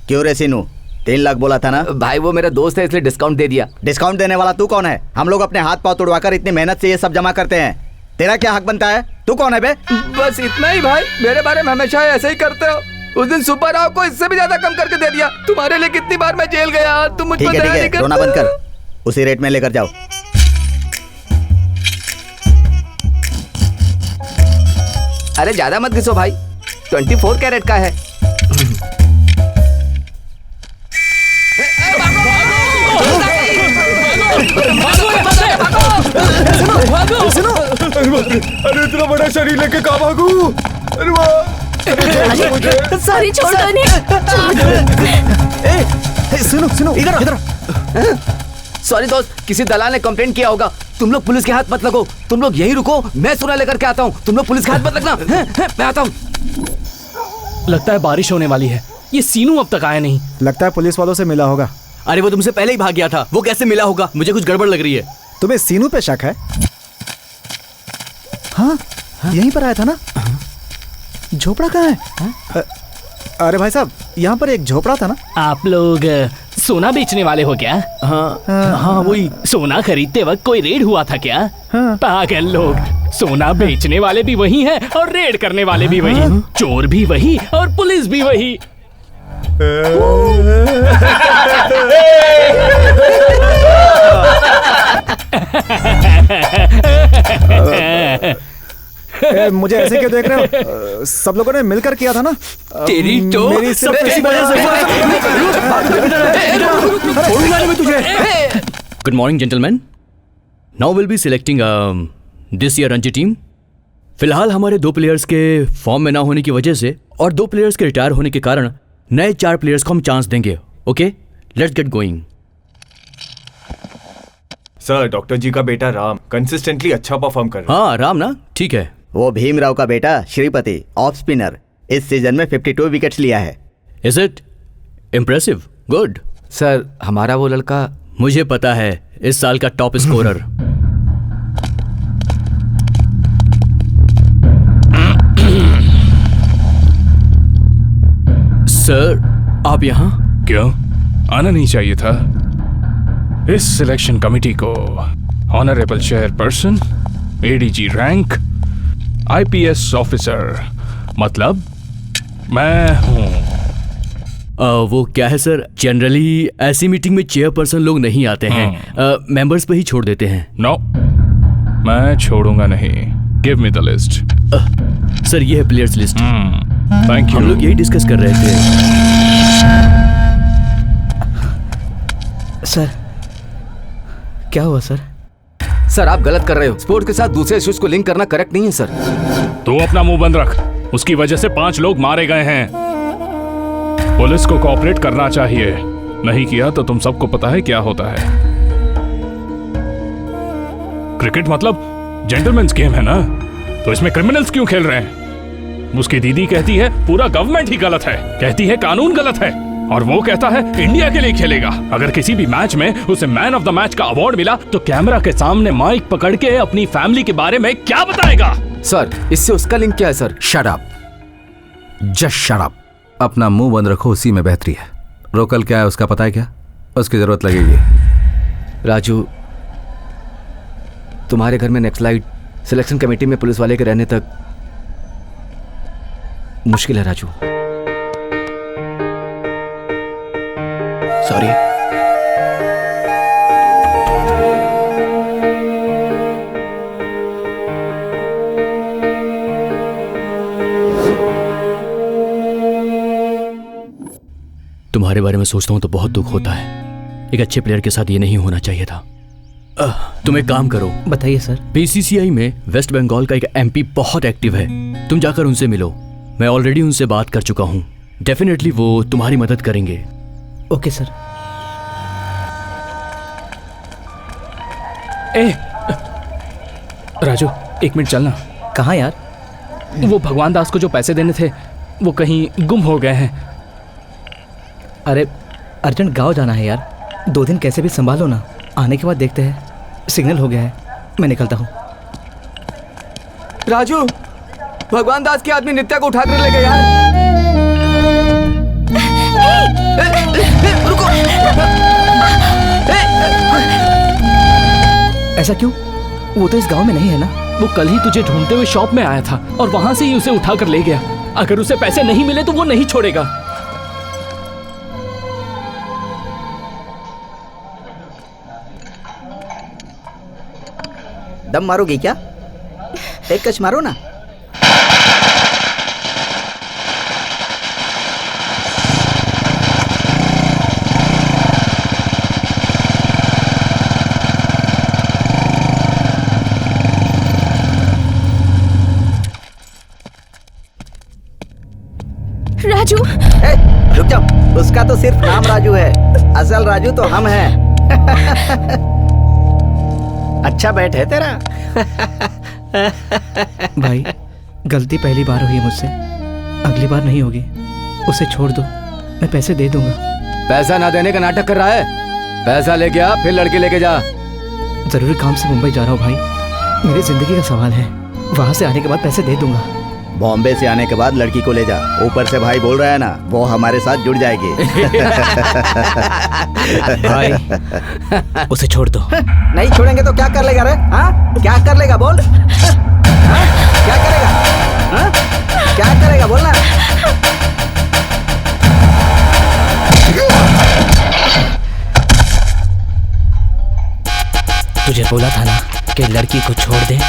क्यों रे सीनू, 3 लाख बोला था ना? भाई वो मेरा दोस्त है इसलिए डिस्काउंट दे दिया। डिस्काउंट देने वाला तू कौन है? हम लोग अपने हाथ पांव तोड़वाकर इतनी मेहनत से ये सब जमा करते हैं, तेरा क्या हक बनता है? तू कौन है बे? बस इतना ही भाई, मेरे बारे में हमेशा ऐसे ही करते हो। उस दिन सुपर राव को इससे भी ज्यादा कम करके दे दिया। तुम्हारे लिए कितनी बार मैं जेल गया, तुम मुझ पर दया नहीं करते। रोना बंद कर, उसी रेट में लेकर जाओ। अरे ज्यादा मत घिसो भाई, 24 कैरेट का है। अरे इतना बड़ा शरीर लेके कहाँ भागू? अरे वाह! सॉरी छोड़ दो सुनो सुनो, इधर। सॉरी दोस्त, किसी दलाल ने कंप्लेंट किया होगा। तुम लोग पुलिस के हाथ मत लगो, तुम लोग यही रुको, मैं सोना लेकर के आता हूँ। तुम लोग पुलिस के हाथ मत लगना, मैं आता हूँ। लगता है बारिश होने वाली है। ये सीनू अब तक आया नहीं। लगता है पुलिस वालों से मिला होगा। अरे वो तुमसे पहले ही भाग गया था, वो कैसे मिला होगा? मुझे कुछ गड़बड़ लग रही है। तुम्हें सीनू पे शक है? हाँ, यहीं पर आया था ना। झोपड़ा कहाँ है? अरे भाई साहब, यहाँ पर एक झोपड़ा था ना। आप लोग सोना बेचने वाले हो क्या? हाँ वही। सोना खरीदते वक्त कोई रेड हुआ था क्या? पागल लोग, सोना बेचने वाले भी वही हैं और रेड करने वाले भी वही, चोर भी वही और पुलिस भी वही। मुझे ऐसे क्यों देख रहे हो? सब लोगों ने मिलकर किया था ना। तेरी तो मेरी सिर्फ इसी वजह से। Good morning gentleman, now will be selecting this year Ranji team. फिलहाल हमारे 2 प्लेयर्स के फॉर्म में ना होने की वजह से और 2 प्लेयर्स के रिटायर होने के कारण नए 4 प्लेयर्स को हम चांस देंगे। Okay, let's get going. Sir, doctor ji का बेटा राम कंसिस्टेंटली अच्छा परफॉर्म कर रहा है। हाँ राम ना, ठीक है। वो भीमराव का बेटा श्रीपति ऑफ स्पिनर इस सीजन में 52 विकेट्स लिया है। Is it impressive? Good. Sir, हमारा वो लड़का, मुझे पता है, इस साल का टॉप स्कोरर। सर, आप यहाँ? क्यों आना नहीं चाहिए था? इस सिलेक्शन कमेटी को honourable chairperson, ADG rank, IPS officer, मतलब मैं हूँ। वो क्या है सर, जनरली ऐसी मीटिंग में चेयरपर्सन लोग नहीं आते हैं, मेंबर्स पे ही छोड़ देते हैं। नो, मैं छोड़ूंगा नहीं। Give me the list. Sir, ये है प्लेयर्स लिस्ट। Thank you. हम लोग यही डिस्कस कर रहे थे। सर, क्या हुआ सर? सर, आप गलत कर रहे हो। स्पोर्ट के साथ दूसरे इश्यूज को लिंक करना करेक्ट नहीं है सर। तू अपना मुंह बंद रख। उसकी वजह से 5 लोग मारे गए हैं। पुलिस को कोऑपरेट करना चाहिए, नहीं किया तो तुम सबको पता है क्या होता है। क्रिकेट मतलब जेंटलमैन्स गेम है ना, तो इसमें क्रिमिनल्स क्यों खेल रहे हैं? उसकी दीदी कहती है पूरा गवर्नमेंट ही गलत है, कहती है कानून गलत है, और वो कहता है इंडिया के लिए खेलेगा। अगर किसी भी मैच में उसे मैन ऑफ द मैच का अवार्ड मिला तो कैमरा के सामने माइक पकड़ के अपनी फैमिली के बारे में क्या बताएगा? सर, इससे उसका लिंक क्या है sir? Shut up, just shut up. अपना मुंह बंद रखो, उसी में बेहतरी है। रोकल क्या है उसका पता है क्या? उसकी जरूरत लगेगी। राजू, तुम्हारे घर में नेक्स्ट सिलेक्शन कमेटी में पुलिस वाले के रहने तक मुश्किल है राजू। सॉरी। तुम्हारे बारे में सोचता हूँ तो बहुत दुख होता है। एक अच्छे प्लेयर के साथ ये नहीं होना चाहिए था। तुम एक काम करो। बताइए सर। बीसीसीआई में वेस्ट बंगाल का एक एमपी बहुत एक्टिव है, तुम जाकर उनसे मिलो। मैं ऑलरेडी उनसे बात कर चुका हूँ, डेफिनेटली वो तुम्हारी मदद करेंगे। Okay sir. राजू, 1 मिनट चलना। कहाँ यार? वो भगवान दास को जो पैसे देने थे वो कहीं गुम हो गए हैं। अरे अर्जेंट गाँव जाना है यार, 2 दिन कैसे भी संभालो ना, आने के बाद देखते हैं। सिग्नल हो गया है, मैं निकलता हूँ। राजू, भगवान दास के आदमी नित्या को उठा कर ले गए यार। रुको। ऐसा क्यों? वो तो इस गांव में नहीं है ना। वो कल ही तुझे ढूंढते हुए शॉप में आया था और वहां से ही उसे उठा कर ले गया। अगर उसे पैसे नहीं मिले तो वो नहीं छोड़ेगा। दम मारोगी क्या? एक कच मारो ना। राजू, रुक जाओ, उसका तो सिर्फ नाम राजू है, असल राजू तो हम हैं। अच्छा बैट है तेरा। भाई, गलती पहली बार हुई है मुझसे, अगली बार नहीं होगी। उसे छोड़ दो, मैं पैसे दे दूंगा। पैसा ना देने का नाटक कर रहा है? पैसा लेके आ, फिर लड़के लेके जा। जरूरी काम से मुंबई जा रहा हूँ भाई, मेरी जिंदगी का सवाल है। वहां से आने के बाद पैसे दे दूंगा। बॉम्बे से आने के बाद लड़की को ले जा। ऊपर से भाई बोल रहा है ना, वो हमारे साथ जुड़ जाएगी। भाई उसे छोड़ दो। नहीं छोड़ेंगे तो क्या कर लेगा रे? हाँ क्या कर लेगा बोल? हाँ? क्या करेगा? हाँ? क्या करेगा बोलना? तुझे बोला था ना कि लड़की को छोड़ दे।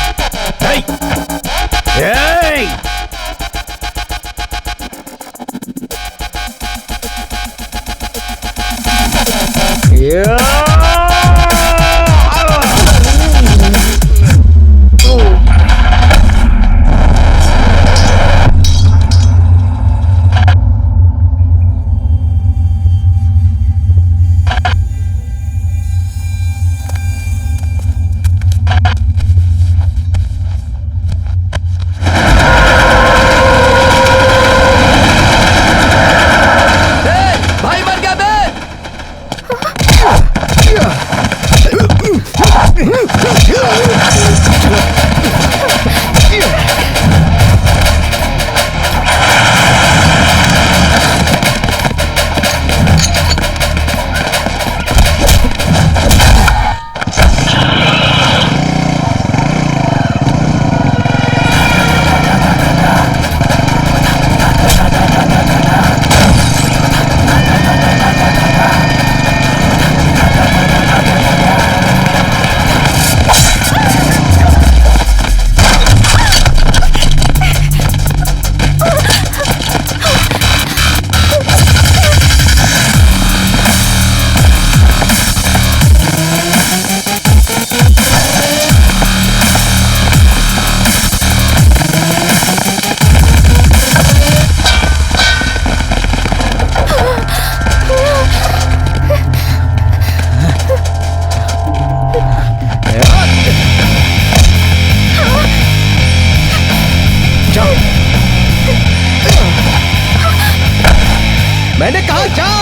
मैंने कहा जाओ।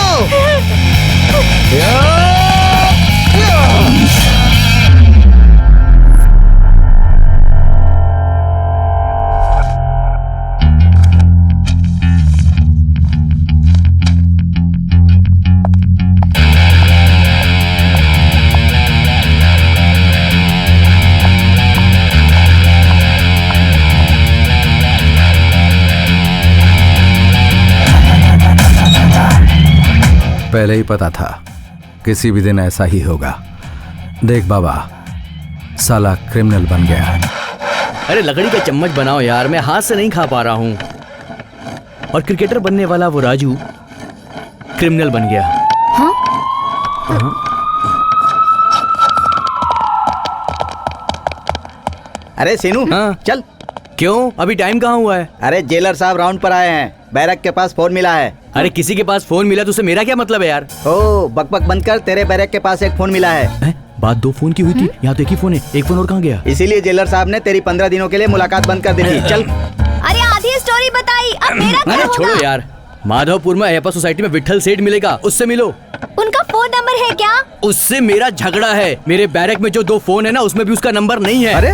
पहले ही पता था किसी भी दिन ऐसा ही होगा। देख बाबा, साला क्रिमिनल बन गया है। अरे लकड़ी का चम्मच बनाओ यार, मैं हाथ से नहीं खा पा रहा हूँ। और क्रिकेटर बनने वाला वो राजू क्रिमिनल बन गया। हाँ? अरे सीनू, हाँ? चल। क्यों, अभी टाइम कहाँ हुआ है? अरे जेलर साहब राउंड पर आए हैं, बैरक के पास फोन मिला है। अरे किसी के पास फोन मिला तो उसे मेरा क्या मतलब है यार? ओ बकबक बंद कर, तेरे बैरक के पास एक फोन मिला है। बात दो फोन की हुई थी, यहाँ तो एक ही फोन है। एक फोन और कहाँ गया? इसीलिए जेलर साहब ने तेरी 15 दिनों के लिए मुलाकात बंद कर दी थी। चल। अरे आधी स्टोरी बताई, अब मेरा क्या अरे होगा? छोड़ो यार, माधवपुर में अयप्पा सोसाइटी में विठल सेठ मिलेगा, उससे मिलो। उनका फोन नंबर है क्या? उससे मेरा झगड़ा है। मेरे बैरक में जो 2 फोन है ना, उसमें भी उसका नंबर नहीं है। अरे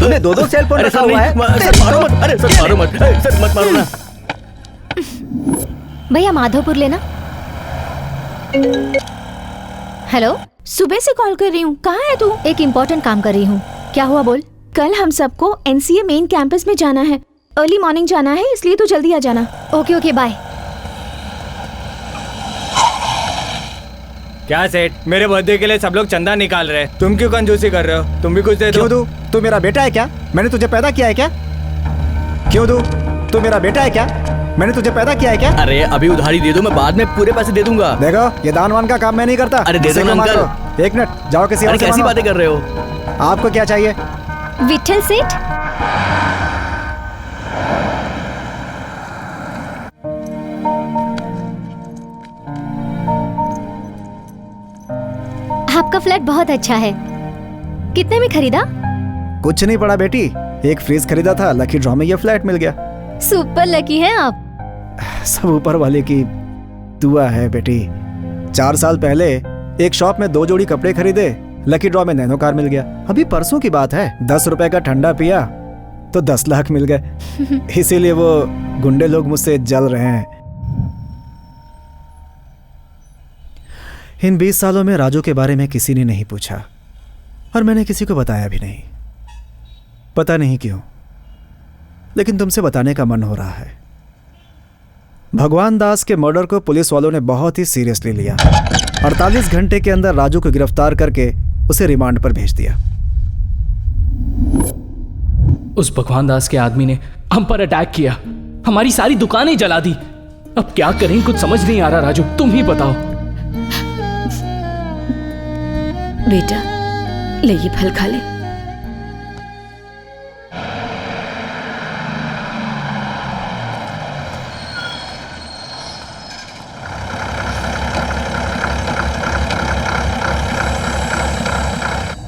तूने 2 सेल फोन रखा हुआ है? सर मारो मत, अरे सर मारो मत, सर मत मारो ना। भैया माधवपुर लेना। हेलो, सुबह से कॉल कर रही हूँ, कहाँ है तू? एक इम्पोर्टेंट काम कर रही हूँ। क्या हुआ बोल? कल हम सबको NCA मेन कैंपस में जाना है। अर्ली मॉर्निंग जाना है, इसलिए तू जल्दी आ जाना। Okay okay bye. क्या सेठ, मेरे बर्थडे के लिए सब लोग चंदा निकाल रहे हैं, तुम क्यों कंजूसी कर रहे हो? तुम भी कुछ दे दो। क्यों दूं? तू मेरा बेटा है क्या? मैंने तुझे पैदा किया है क्या? क्यों दूं? तू मेरा बेटा है क्या? मैंने तुझे पैदा किया है क्या? अरे अभी उधारी दे दो, मैं बाद में पूरे पैसे दे दूंगा। देखो, ये दान वान का काम मैं नहीं करता। अरे दे दो ना अंकल। 1 मिनट, जाओ किसी और से कैसी मांगो। बातें कर रहे हो? आपको क्या चाहिए? विठल सेठ। आपका फ्लैट बहुत अच्छा है। कितने में खरीदा? कुछ नहीं पड़ा बेटी, एक फ्रिज खरीदा था, लकी ड्रॉ में ये फ्लैट मिल गया। सुपर लकी है आप। सब ऊपर वाले की दुआ है बेटी। 4 साल पहले एक शॉप में 2 जोड़ी कपड़े खरीदे, लकी ड्रॉ में नैनो कार मिल गया। अभी परसों की बात है, 10 रुपए का ठंडा पिया, तो 10 लाख मिल गए। इसीलिए वो गुंडे लोग मुझसे जल रहे हैं। इन 20 सालों में राजू के बारे में किसी ने नहीं पूछा और मैंने किसी को बताया भी नहीं। पता नहीं क्यों, लेकिन तुमसे बताने का मन हो रहा है। भगवान दास के मर्डर को पुलिस वालों ने बहुत ही सीरियसली लिया। 48 घंटे के अंदर राजू को गिरफ्तार करके उसे रिमांड पर भेज दिया। उस भगवान दास के आदमी ने हम पर अटैक किया, हमारी सारी दुकानें जला दी। अब क्या करें, कुछ समझ नहीं आ रहा। राजू तुम ही बताओ। बेटा ले ये फल खा ले।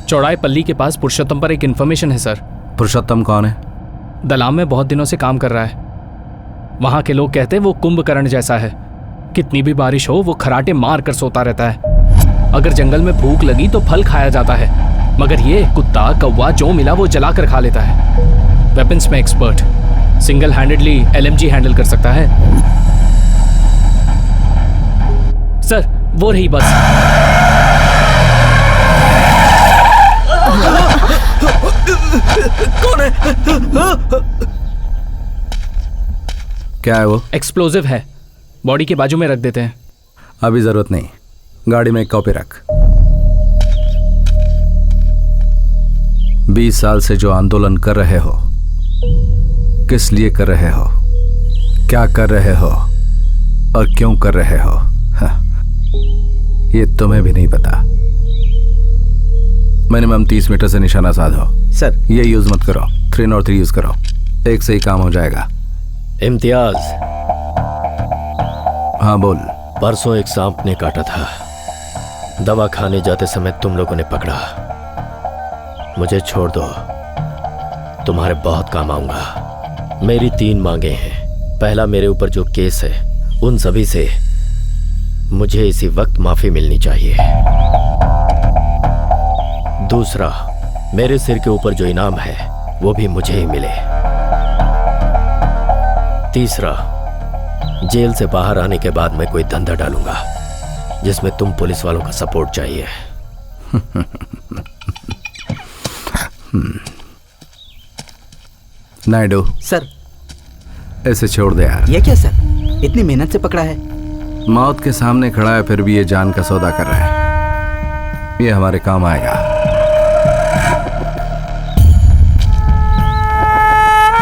चौड़ाई पल्ली के पास पुरुषोत्तम पर एक इन्फॉर्मेशन है सर। पुरुषोत्तम कौन है? दलाम में बहुत दिनों से काम कर रहा है। वहां के लोग कहते हैं वो कुंभकर्ण जैसा है। कितनी भी बारिश हो वो खराटे मार कर सोता रहता है। अगर जंगल में भूख लगी तो फल खाया जाता है, मगर ये कुत्ता कौवा जो मिला वो जलाकर खा लेता है। वेपन्स में expert, single handedly LMG handle कर सकता है। सर वो रही बस। कौन है? क्या है वो? एक्सप्लोजिव है, बॉडी के बाजू में रख देते हैं। अभी जरूरत नहीं, गाड़ी में एक कॉपी रख। 20 साल से जो आंदोलन कर रहे हो, किस लिए कर रहे हो, क्या कर रहे हो और क्यों कर रहे हो, ये तुम्हें भी नहीं पता। मिनिमम 30 मीटर से निशाना साधो। सर ये यूज मत करो, 303 यूज करो, एक से ही काम हो जाएगा। इम्तियाज। हाँ बोल। परसों एक सांप ने काटा था, दवा खाने जाते समय तुम लोगों ने पकड़ा। मुझे छोड़ दो, तुम्हारे बहुत काम आऊंगा। मेरी 3 मांगे हैं। पहला, मेरे ऊपर जो केस है उन सभी से मुझे इसी वक्त माफी मिलनी चाहिए। दूसरा, मेरे सिर के ऊपर जो इनाम है वो भी मुझे ही मिले। तीसरा, जेल से बाहर आने के बाद मैं कोई धंधा डालूंगा जिसमें तुम पुलिस वालों का सपोर्ट चाहिए। नायडू। सर। ऐसे छोड़ दे यार। ये क्या सर, इतनी मेहनत से पकड़ा है। मौत के सामने खड़ा है फिर भी ये जान का सौदा कर रहा है। ये हमारे काम आएगा।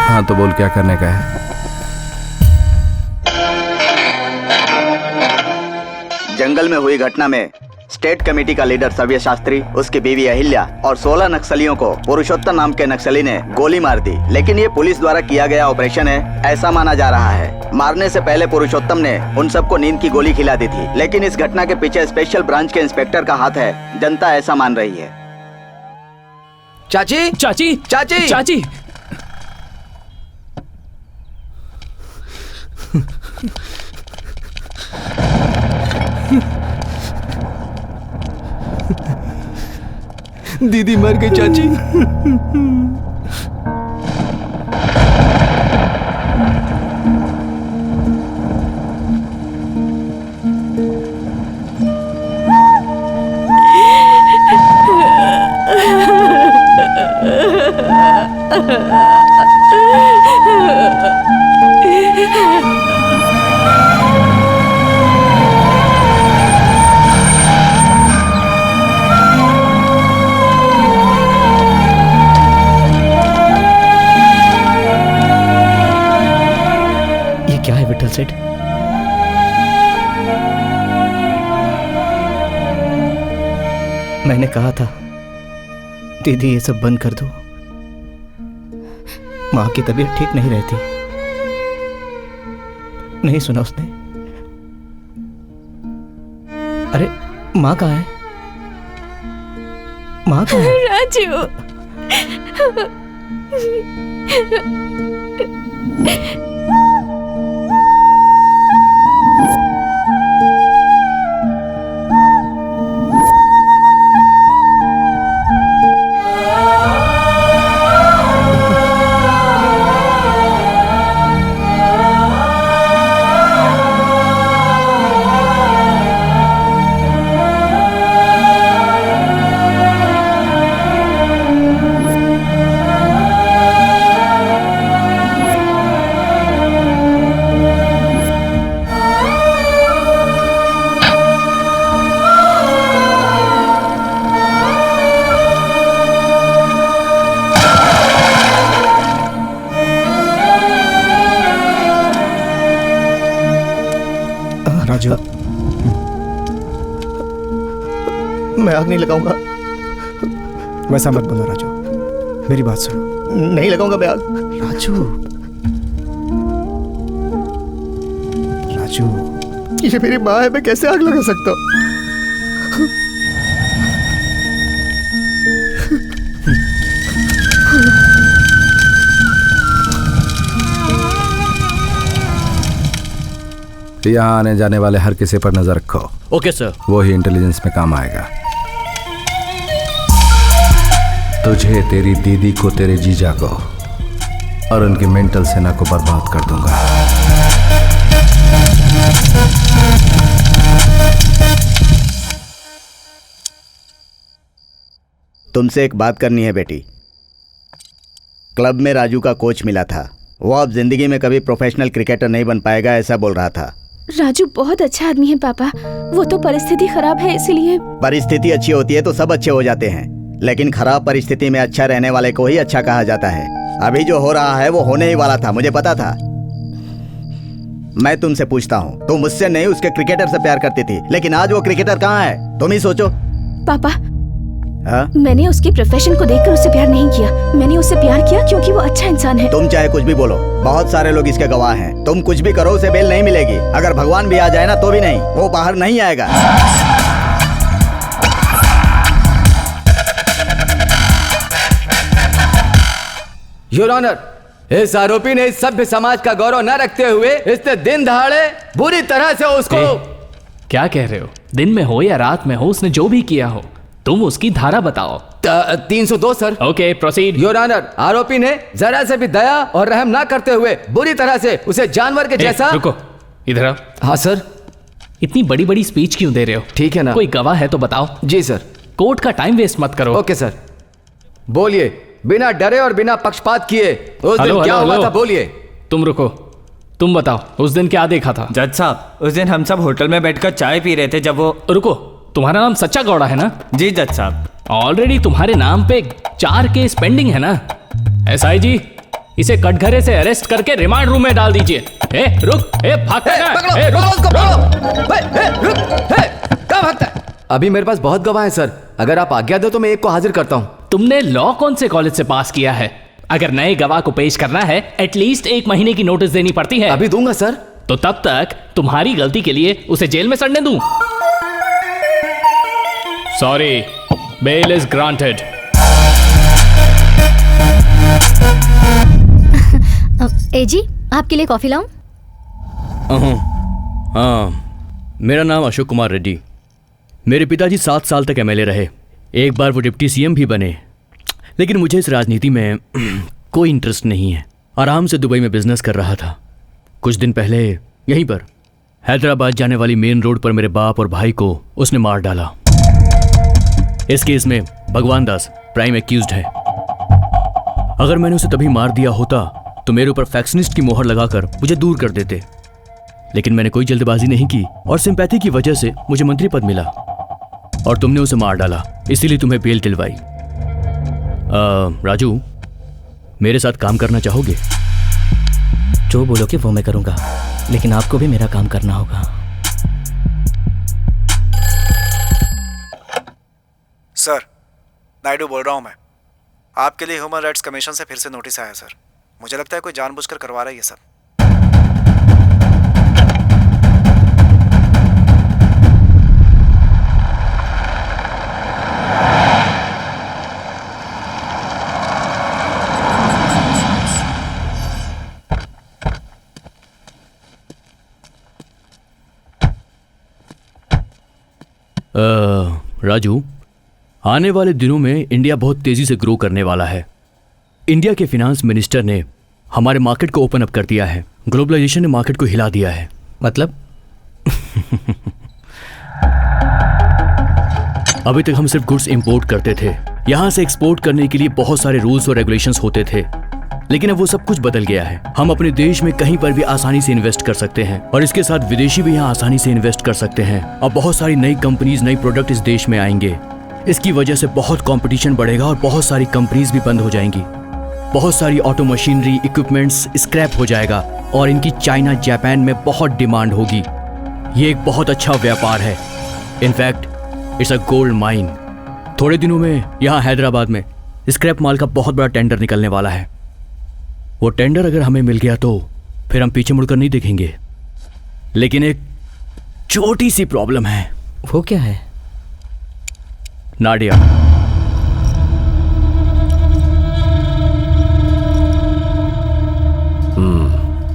हाँ तो बोल, क्या करने का है? जंगल में हुई घटना में स्टेट कमेटी का लीडर सव्य शास्त्री, उसकी बीवी अहिल्या और 16 नक्सलियों को पुरुषोत्तम नाम के नक्सली ने गोली मार दी। लेकिन ये पुलिस द्वारा किया गया ऑपरेशन है, ऐसा माना जा रहा है। मारने से पहले पुरुषोत्तम ने उन सबको नींद की गोली खिला दी थी। लेकिन इस घटना के पीछे स्पेशल ब्रांच के इंस्पेक्टर का हाथ है, जनता ऐसा मान रही है। चाची चाची चाची चाची। दीदी मर गई चाची। क्या है विठल सेठ? मैंने कहा था दीदी ये सब बंद कर दो। माँ की तबीयत ठीक नहीं रहती। नहीं सुना उसने। अरे माँ कहाँ है? माँ कहाँ है? राजू। राजू, मैं आग नहीं लगाऊंगा। वैसा मत बोलो राजू, मेरी बात सुनो। नहीं लगाऊंगा मैं आग। राजू, राजू, ये मेरी माँ है, मैं कैसे आग लगा सकता हूँ? यहाँ आने जाने वाले हर किसी पर नजर रखो। Okay sir. वो ही इंटेलिजेंस में काम आएगा। तुझे, तेरी दीदी को, तेरे जीजा को और उनकी मेंटल सेना को बर्बाद कर दूंगा। तुमसे एक बात करनी है बेटी। क्लब में राजू का कोच मिला था। वो अब जिंदगी में कभी प्रोफेशनल क्रिकेटर नहीं बन पाएगा, ऐसा बोल रहा था। राजू बहुत अच्छा आदमी है पापा, वो तो परिस्थिति खराब है इसीलिए। परिस्थिति अच्छी होती है तो सब अच्छे हो जाते हैं, लेकिन खराब परिस्थिति में अच्छा रहने वाले को ही अच्छा कहा जाता है। अभी जो हो रहा है वो होने ही वाला था, मुझे पता था। मैं तुमसे पूछता हूँ, तुम मुझसे नहीं उसके क्रिकेटर से प्यार करती थी, लेकिन आज वो क्रिकेटर कहाँ है? तुम ही सोचो। पापा, हाँ? मैंने उसके प्रोफेशन को देखकर उससे प्यार नहीं किया। मैंने उससे प्यार किया क्योंकि वो अच्छा इंसान है। तुम चाहे कुछ भी बोलो, बहुत सारे लोग इसके गवाह हैं। तुम कुछ भी करो, उसे बेल नहीं मिलेगी। अगर भगवान भी आ जाए ना तो भी नहीं, वो बाहर नहीं आएगा। योर ऑनर, इस आरोपी ने इस सभ्य समाज का गौरव न रखते हुए इसने दिन दहाड़े बुरी तरह से उसको। क्या कह रहे हो? दिन में हो या रात में हो, उसने जो भी किया हो, तुम उसकी धारा बताओ। 302 sir. Okay, proceed. Your honour, आरोपी ने जरा से भी दया और रहम ना करते हुए बुरी तरह से उसे जानवर के जैसा। रुको, इधर आओ। हाँ सर। इतनी बड़ी बड़ी स्पीच क्यों दे रहे हो? ठीक है ना। कोई गवाह है तो बताओ। जी सर। कोर्ट का टाइम वेस्ट मत करो। Okay sir. बोलिए, बिना डरे और बिना पक्षपात किए उस दिन क्या हुआ था? बोलिए। तुम रुको, तुम बताओ, उस दिन क्या देखा था? जज साहब, उस दिन हम सब होटल में बैठकर चाय पी रहे थे जब वो। रुको, तुम्हारा नाम सच्चा गौड़ा है ना? जी जज साहब। ऑलरेडी तुम्हारे नाम पे 4 केस पेंडिंग है ना? एसआई जी, इसे कटघरे से अरेस्ट करके रिमांड रूम में डाल दीजिए। रुक, भागता है। कहाँ भागता है? अभी मेरे पास बहुत गवाह हैं सर, अगर आप आज्ञा दो तो मैं एक को हाजिर करता हूँ। तुमने लॉ कौन से कॉलेज से पास किया है? अगर नए गवाह को पेश करना है, एटलीस्ट 1 महीने की नोटिस देनी पड़ती है। अभी दूंगा सर। तो तब तक तुम्हारी गलती के लिए उसे जेल में सड़ने दूं? Sorry, bail is granted. ए जी, आपके लिए कॉफी लाऊं? हाँ, मेरा नाम अशोक कुमार रेड्डी। मेरे पिताजी 7 साल तक एमएलए रहे। एक बार वो डिप्टी सीएम भी बने, लेकिन मुझे इस राजनीति में कोई इंटरेस्ट नहीं है। आराम से दुबई में बिजनेस कर रहा था। कुछ दिन पहले यहीं पर हैदराबाद जाने वाली मेन रोड पर मेरे बाप और भाई को उसने मार डाला। इस केस में भगवान दास प्राइम एक्यूज्ड है। अगर मैंने उसे तभी मार दिया होता तो मेरे ऊपर फैक्शनिस्ट की मोहर लगाकर मुझे दूर कर देते, लेकिन मैंने कोई जल्दबाजी नहीं की और सिंपैथी की वजह से मुझे मंत्री पद मिला और तुमने उसे मार डाला, इसीलिए तुम्हें बेल दिलवाई। राजू, मेरे साथ काम करना चाहोगे? जो बोलोगे वो मैं करूंगा, लेकिन आपको भी मेरा काम करना होगा। सर, नायडू बोल रहा हूँ मैं। आपके लिए ह्यूमन राइट्स कमीशन से फिर से नोटिस आया सर। मुझे लगता है कोई जानबूझकर करवा रहा है ये सब। राजू, आने वाले दिनों में इंडिया बहुत तेजी से ग्रो करने वाला है। इंडिया के फिनांस मिनिस्टर ने हमारे मार्केट को ओपन अप कर दिया है। ग्लोबलाइजेशन ने मार्केट को हिला दिया है। मतलब? अभी तक हम सिर्फ गुड्स इंपोर्ट करते थे। यहाँ से एक्सपोर्ट करने के लिए बहुत सारे रूल्स और रेगुलेशंस होते थे, लेकिन अब वो सब कुछ बदल गया है। हम अपने देश में कहीं पर भी आसानी से इन्वेस्ट कर सकते हैं और इसके साथ विदेशी भी यहाँ आसानी से इन्वेस्ट कर सकते हैं। अब बहुत सारी नई कंपनीज, नई प्रोडक्ट इस देश में आएंगे। इसकी वजह से बहुत कंपटीशन बढ़ेगा और बहुत सारी कंपनीज भी बंद हो जाएंगी। बहुत सारी ऑटो मशीनरी, इक्विपमेंट्स स्क्रैप हो जाएगा और इनकी चाइना, जापान में बहुत डिमांड होगी। ये एक बहुत अच्छा व्यापार है। In fact it's a gold mine. थोड़े दिनों में यहाँ हैदराबाद में स्क्रैप माल का बहुत बड़ा टेंडर निकलने वाला है। वो टेंडर अगर हमें मिल गया तो फिर हम पीछे मुड़कर नहीं देखेंगे। लेकिन एक छोटी सी प्रॉब्लम है। वो क्या है? नाडिया।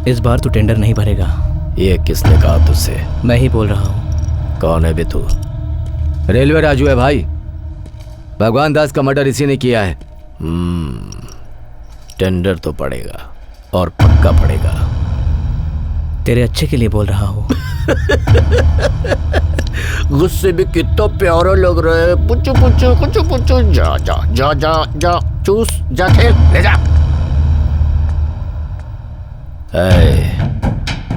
इस बार तो टेंडर नहीं भरेगा। ये किसने कहा तुझसे? मैं ही बोल रहा हूँ। कौन है बे तू? रेलवे राजू है भाई। भगवान दास का मर्डर इसी ने किया है। टेंडर तो पड़ेगा और पक्का पड़ेगा। तेरे अच्छे के लिए बोल रहा हूँ। गुस्से भी कितना प्यारा लग रहा है। पुच्चू पुच्चू कुचू पुच्चू। जा जा जा जा जा चूस जा खेल ले जा।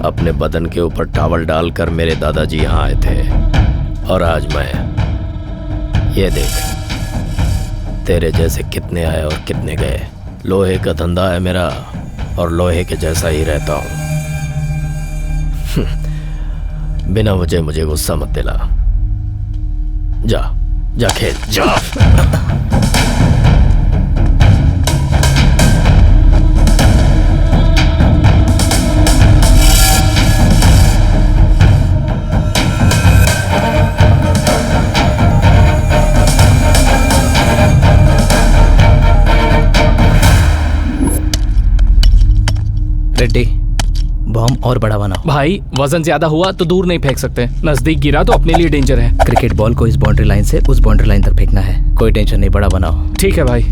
अपने बदन के ऊपर टॉवल डालकर मेरे दादाजी यहाँ आए थे और आज मैं ये देख तेरे जैसे कितने आए और कितने गए। लोहे का धंधा है मेरा और लोहे के जैसा ही रहता हूँ। बिना वजह मुझे गुस्सा मत दिला। जा जा खेल जा। रेड्डी, बॉम्ब और बड़ा बनाओ। भाई वजन ज्यादा हुआ तो दूर नहीं फेंक सकते, नजदीक गिरा तो अपने लिए डेंजर है। क्रिकेट बॉल को इस बाउंड्री लाइन से उस बाउंड्री लाइन तक फेंकना है। कोई टेंशन नहीं, बड़ा बनाओ। ठीक है भाई।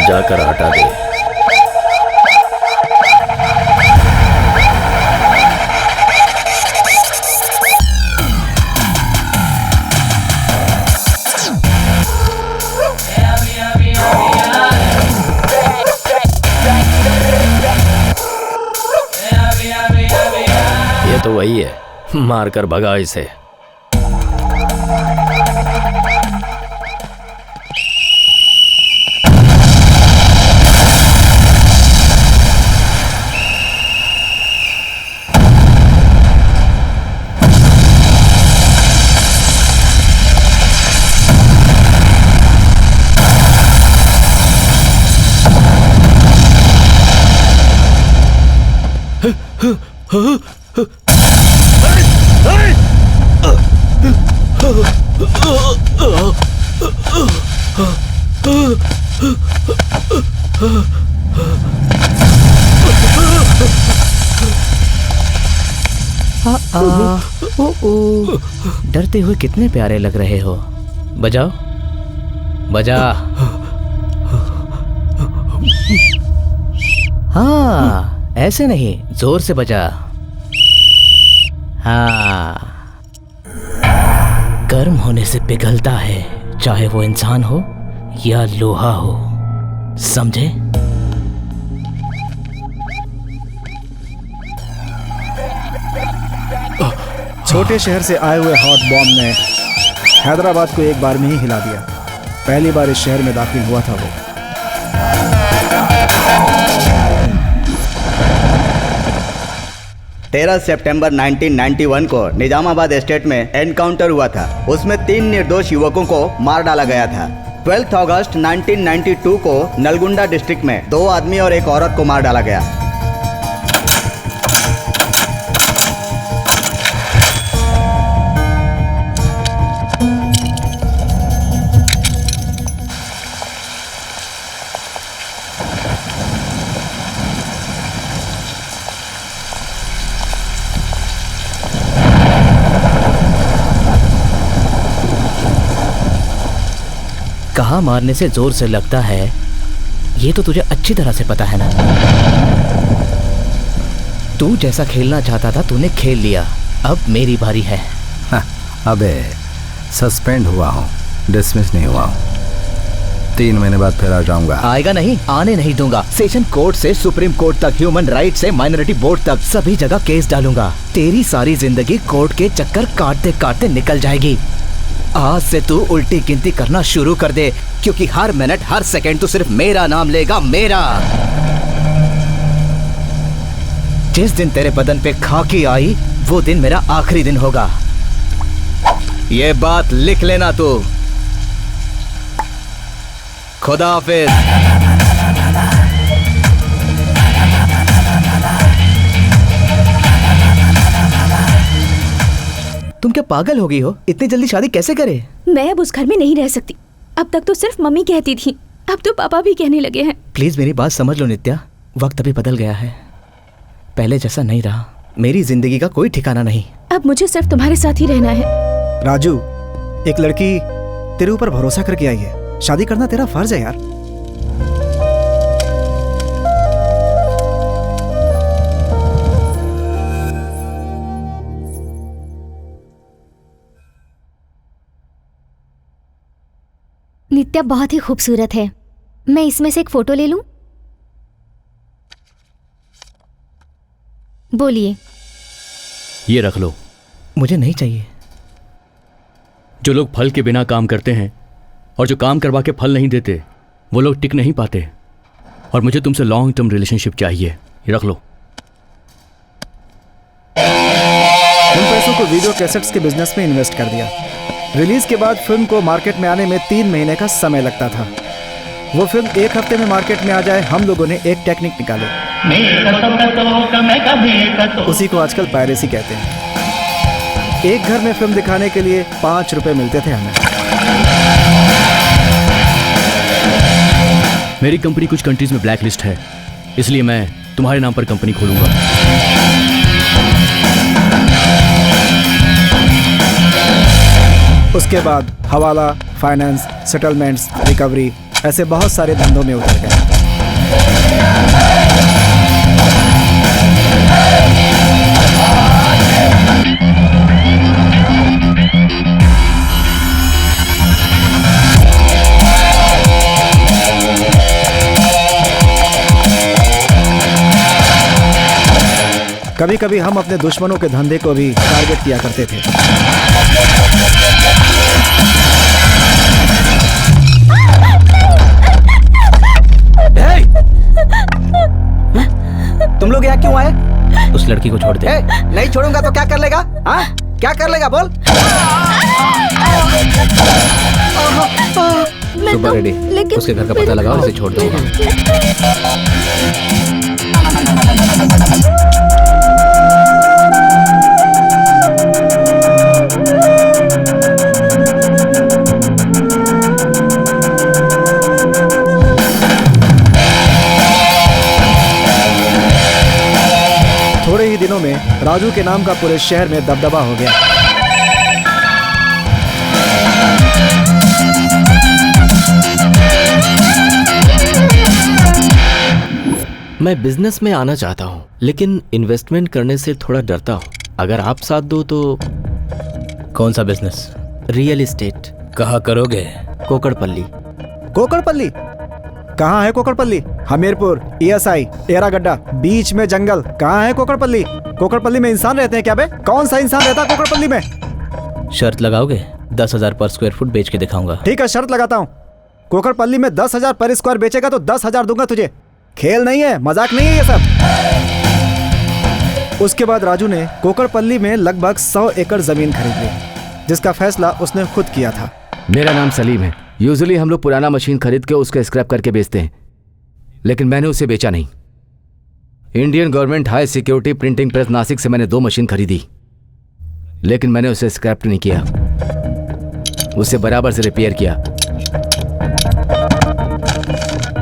जाकर हटा दे। ये तो वही है, मारकर भगा इसे। डरते हुए कितने प्यारे लग रहे हो। बजाओ बजा। हाँ, ऐसे नहीं, जोर से बजा। हाँ, गर्म होने से पिघलता है, चाहे वो इंसान हो या लोहा हो, समझे? छोटे शहर से आए हुए हॉट बॉम्ब ने हैदराबाद को एक बार में ही हिला दिया। पहली बार इस शहर में दाखिल हुआ था वो। 13 सितंबर 1991 को निजामाबाद एस्टेट में एनकाउंटर हुआ था। उसमें 3 निर्दोष युवकों को मार डाला गया था। 12 अगस्त 1992 को नलगुंडा डिस्ट्रिक्ट में 2 आदमी और एक औरत को मार डाला गया। कहाँ मारने से जोर से लगता है, ये तो तुझे अच्छी तरह से पता है ना। तू जैसा खेलना चाहता था तूने खेल लिया, अब मेरी बारी है। अबे सस्पेंड हुआ हूँ, डिसमिस नहीं हुआ हूँ। 3 महीने बाद फिर आ जाऊंगा। आएगा नहीं, आने नहीं दूंगा। सेशन कोर्ट से सुप्रीम कोर्ट तक, ह्यूमन राइट से माइनॉरिटी बोर्ड तक, सभी जगह केस डालूंगा। तेरी सारी जिंदगी कोर्ट के चक्कर काटते काटते निकल जाएगी। आज से तू उल्टी गिनती करना शुरू कर दे, क्योंकि हर मिनट हर सेकंड तू सिर्फ मेरा नाम लेगा, मेरा। जिस दिन तेरे बदन पे खाकी आई वो दिन मेरा आखिरी दिन होगा। ये बात लिख लेना तू। खुदा हाफिज। तुम क्या पागल हो गई हो? इतनी जल्दी शादी कैसे करे? मैं अब उस घर में नहीं रह सकती। अब तक तो सिर्फ मम्मी कहती थी, अब तो पापा भी कहने लगे हैं। प्लीज मेरी बात समझ लो नित्या, वक्त अभी बदल गया है, पहले जैसा नहीं रहा। मेरी जिंदगी का कोई ठिकाना नहीं। अब मुझे सिर्फ तुम्हारे साथ ही रहना है। राजू, एक लड़की तेरे ऊपर भरोसा करके आई है, शादी करना तेरा फर्ज है यार। नित्या बहुत ही खूबसूरत है। मैं इसमें से एक फोटो ले लूं? बोलिए। ये रख लो। मुझे नहीं चाहिए। जो लोग फल के बिना काम करते हैं और जो काम करवा के फल नहीं देते, वो लोग टिक नहीं पाते। और मुझे तुमसे लॉन्ग टर्म रिलेशनशिप चाहिए। ये रख लो। उन पैसों को वीडियो कैसेट्स के बिजनेस में इन्वेस्ट कर दिया। रिलीज के बाद फिल्म को मार्केट में आने में 3 महीने का समय लगता था। वो फिल्म 1 हफ्ते में मार्केट में आ जाए, हम लोगों ने एक टेक्निक निकाली। उसी को आजकल पायरेसी कहते हैं। एक घर में फिल्म दिखाने के लिए 5 रुपए मिलते थे हमें। मेरी कंपनी कुछ कंट्रीज में ब्लैक लिस्ट है, इसलिए मैं तुम्हारे नाम पर कंपनी खोलूंगा। उसके बाद हवाला, फाइनेंस, सेटलमेंट्स, रिकवरी, ऐसे बहुत सारे धंधों में उतर गए। कभी कभी हम अपने दुश्मनों के धंधे को भी टारगेट किया करते थे। तुम लोग यहाँ क्यों आए? उस लड़की को छोड़ दे। नहीं छोड़ूंगा तो क्या कर लेगा? हाँ, क्या कर लेगा बोल? सुबह रेडी, उसके घर का पता लगाओ, इसे छोड़ दो। थोड़े ही दिनों में राजू के नाम का पूरे शहर में दबदबा हो गया। मैं बिजनेस में आना चाहता हूँ, लेकिन इन्वेस्टमेंट करने से थोड़ा डरता हूँ। अगर आप साथ दो तो। कौन सा बिजनेस? Real estate. कहाँ करोगे? कोकड़पल्ली। कोकड़पल्ली? कहाँ है कोकड़पल्ली? हमीरपुर, ESI, एरागड्डा, बीच में जंगल। कहाँ है कोकड़पल्ली? कोकड़पल्ली में इंसान रहते हैं क्या बे? कौन सा इंसान रहता है कोकड़पल्ली में? शर्त लगाओगे? 10,000 पर स्क्वायर फुट बेच के दिखाऊंगा। ठीक है, शर्त लगाता हूँ। कोकड़पल्ली में 10,000 पर स्क्वायर बेचेगा तो 10,000 दूंगा तुझे। खेल नहीं है, मजाक नहीं है ये सब। उसके बाद राजू ने कोकड़पल्ली में लगभग 100 एकड़ जमीन खरीद ली, जिसका फैसला उसने खुद किया था। मेरा नाम सलीम है। यूजुअली हम लोग पुराना मशीन खरीद के उसका स्क्रैप करके बेचते हैं, लेकिन मैंने उसे बेचा नहीं। Indian government high security printing press Nashik से मैंने 2 मशीन खरीदी, लेकिन मैंने उसे स्क्रैप नहीं किया, उसे बराबर से रिपेयर किया।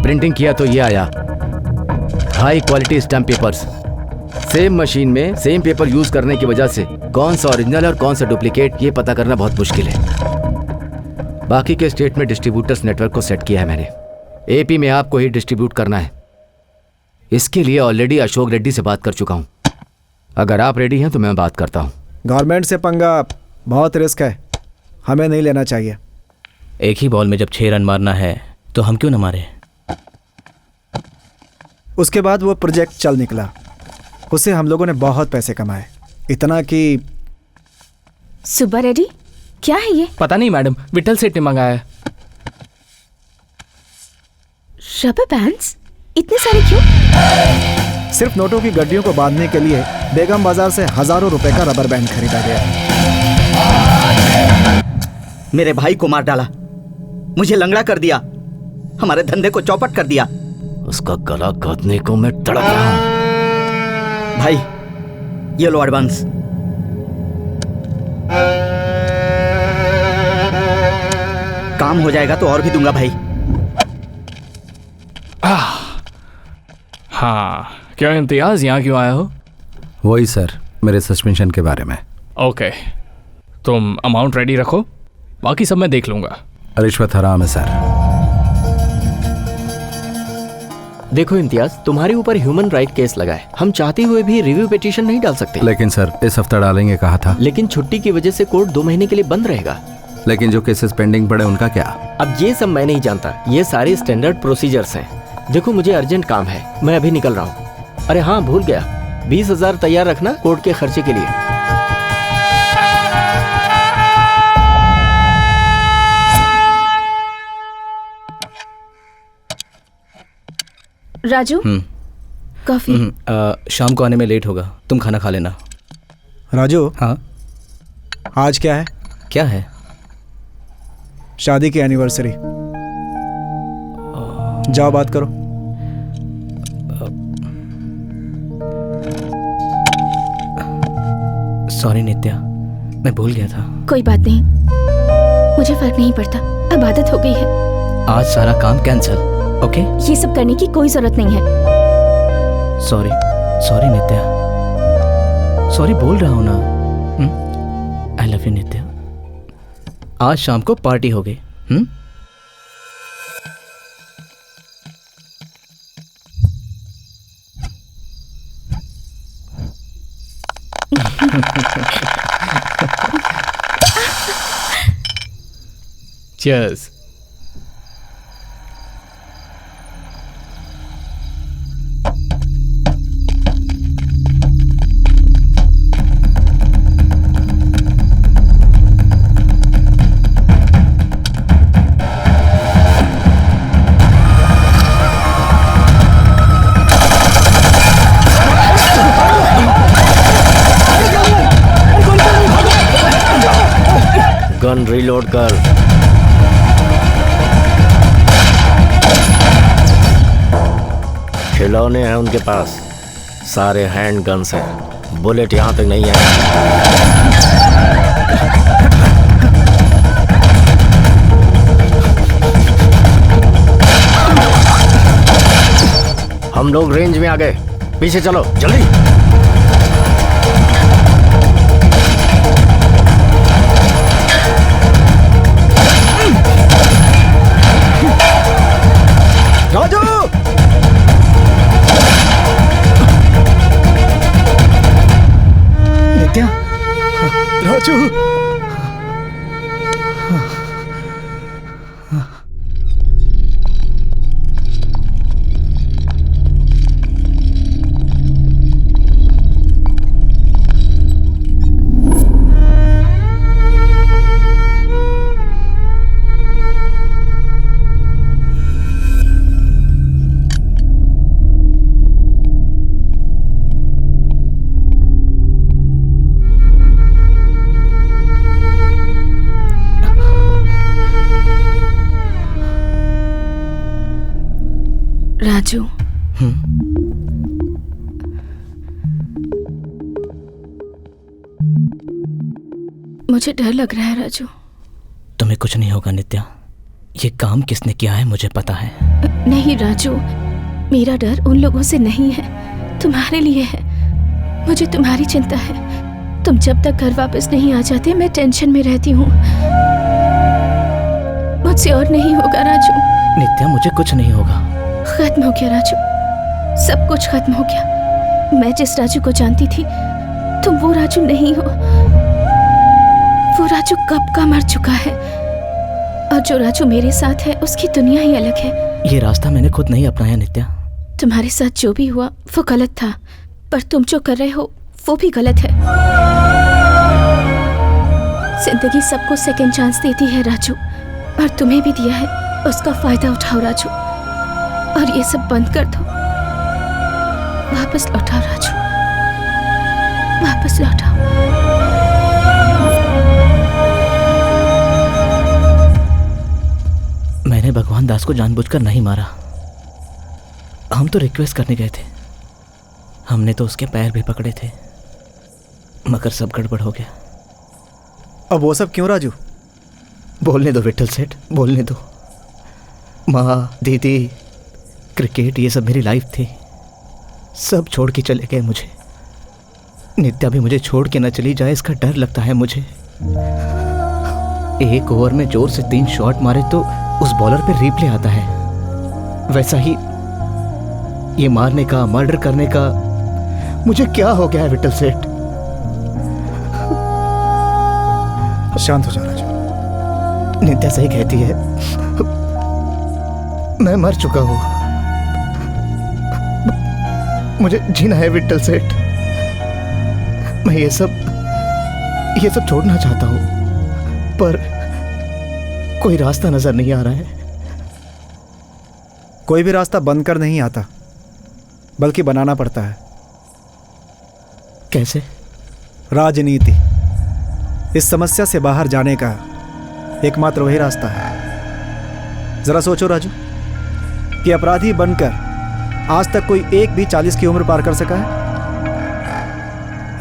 प्रिंटिंग किया तो ये आया, high quality stamp papers. Same machine में सेम पेपर यूज करने की वजह से कौन सा ओरिजिनल और कौन सा डुप्लीकेट ये पता करना बहुत मुश्किल है। बाकी के स्टेट में डिस्ट्रीब्यूटर्स नेटवर्क को सेट किया है मैंने। AP में आपको ही डिस्ट्रीब्यूट करना है। इसके लिए ऑलरेडी अशोक रेड्डी से बात कर चुका हूं। अगर आप रेडी हैं तो मैं बात करता हूं। गवर्नमेंट से पंगा बहुत रिस्क है, हमें नहीं लेना चाहिए। एक ही बॉल में जब 6 रन मारना है तो हम क्यों न मारे? उसके बाद वो प्रोजेक्ट चल निकला। उससे हम लोगों ने बहुत पैसे कमाए, इतना कि। सुब्बा रेड्डी, क्या है ये? पता नहीं मैडम, विठल सेठ ने मंगाया है। Rubber bands? इतने सारे क्यों? सिर्फ नोटों की गड्डियों को बांधने के लिए बेगम बाजार से हजारों रुपए का रबर बैंड खरीदा गया। मेरे भाई को मार डाला, मुझे लंगड़ा कर दिया, हमारे धंधे को चौपट कर दिया। उसका गला काटने को मैं तड़प रहा हूं। भाई ये लो एडवांस। काम हो जाएगा तो और भी दूंगा भाई। हाँ, क्या इम्तियाज यहाँ क्यों आया हो? वही सर, मेरे सस्पेंशन के बारे में। ओके, तुम अमाउंट रेडी रखो, बाकी सब मैं देख लूंगा। रिश्वत हराम है सर। देखो इम्तियाज, तुम्हारे ऊपर ह्यूमन राइट केस लगा है। हम चाहते हुए भी रिव्यू पिटीशन नहीं डाल सकते। लेकिन सर इस हफ्ता डालेंगे कहा था। लेकिन छुट्टी की वजह से कोर्ट 2 महीने के लिए बंद रहेगा। लेकिन जो केसेस पेंडिंग पड़े उनका क्या? अब ये सब मैं नहीं जानता, ये सारे स्टैंडर्ड प्रोसीजर्स हैं। देखो मुझे अर्जेंट काम है, मैं अभी निकल रहा हूँ। अरे हाँ, भूल गया, 20,000 तैयार रखना कोर्ट के खर्चे के लिए। राजू, कॉफी। शाम को आने में लेट होगा, तुम खाना खा लेना। राजू। हाँ। आज क्या है? क्या है? शादी की एनिवर्सरी। जाओ बात करो। सॉरी नित्या, मैं भूल गया था। कोई बात नहीं, मुझे फर्क नहीं पड़ता, अब आदत हो गई है। आज सारा काम कैंसिल, ओके? ये सब करने की कोई जरूरत नहीं है। सॉरी, सॉरी नित्या, सॉरी बोल रहा हूँ ना। आई लव यू नित्या। आज शाम को पार्टी होगी। Cheers. गन रीलोड कर। खिलौने हैं उनके पास, सारे हैंड गन्स हैं, बुलेट यहाँ तक नहीं है। हम लोग रेंज में आ गए, पीछे चलो जल्दी। राजू! नित्या! राजू! राजू, मुझे डर लग रहा है। राजू, तुम्हें कुछ नहीं होगा नित्या, ये काम किसने किया है मुझे पता है। नहीं राजू, मेरा डर उन लोगों से नहीं है, तुम्हारे लिए है। मुझे तुम्हारी चिंता है। तुम जब तक घर वापस नहीं आ जाते मैं टेंशन में रहती हूँ। मुझसे और नहीं होगा राजू। नित्या, मुझे कुछ नहीं होगा। खत्म हो गया राजू, सब कुछ खत्म हो गया। मैं जिस राजू को जानती थी, तुम वो राजू नहीं हो। वो राजू कब का मर चुका है, और जो राजू मेरे साथ है उसकी दुनिया ही अलग है। ये रास्ता मैंने खुद नहीं अपनाया नित्या। तुम्हारे साथ जो भी हुआ वो गलत था, पर तुम जो कर रहे हो वो भी गलत है। जिंदगी सबको सेकंड चांस देती है राजू, और तुम्हें भी दिया है। उसका फायदा उठाओ राजू, और ये सब बंद कर दो। वापस लौटाओ राजू, वापस लौटाओ। मैंने भगवान दास को जानबूझकर नहीं मारा। हम तो रिक्वेस्ट करने गए थे। हमने तो उसके पैर भी पकड़े थे, मगर सब गड़बड़ हो गया। अब वो सब क्यों राजू? बोलने दो विट्ठल सेठ, बोलने दो। माँ, दीदी, क्रिकेट, ये सब मेरी लाइफ थी। सब छोड़ के चले गए मुझे। नित्या भी मुझे छोड़ के न चली जाए, इसका डर लगता है मुझे। एक ओवर में जोर से 3 शॉट मारे तो उस बॉलर पे रिप्ले आता है। वैसा ही ये मारने का, मर्डर करने का मुझे क्या हो गया है विट्ठल सेठ? शांत हो जा राजू। नित्या सही कहती है, मैं मर चुका हूं। मुझे जीना है विट्ठल सेठ। मैं ये सब छोड़ना चाहता हूं, पर कोई रास्ता नजर नहीं आ रहा है। कोई भी रास्ता बंद कर नहीं आता, बल्कि बनाना पड़ता है। कैसे? राजनीति। इस समस्या से बाहर जाने का एकमात्र वही रास्ता है। जरा सोचो राजू कि अपराधी बनकर आज तक कोई एक भी 40 की उम्र पार कर सका है?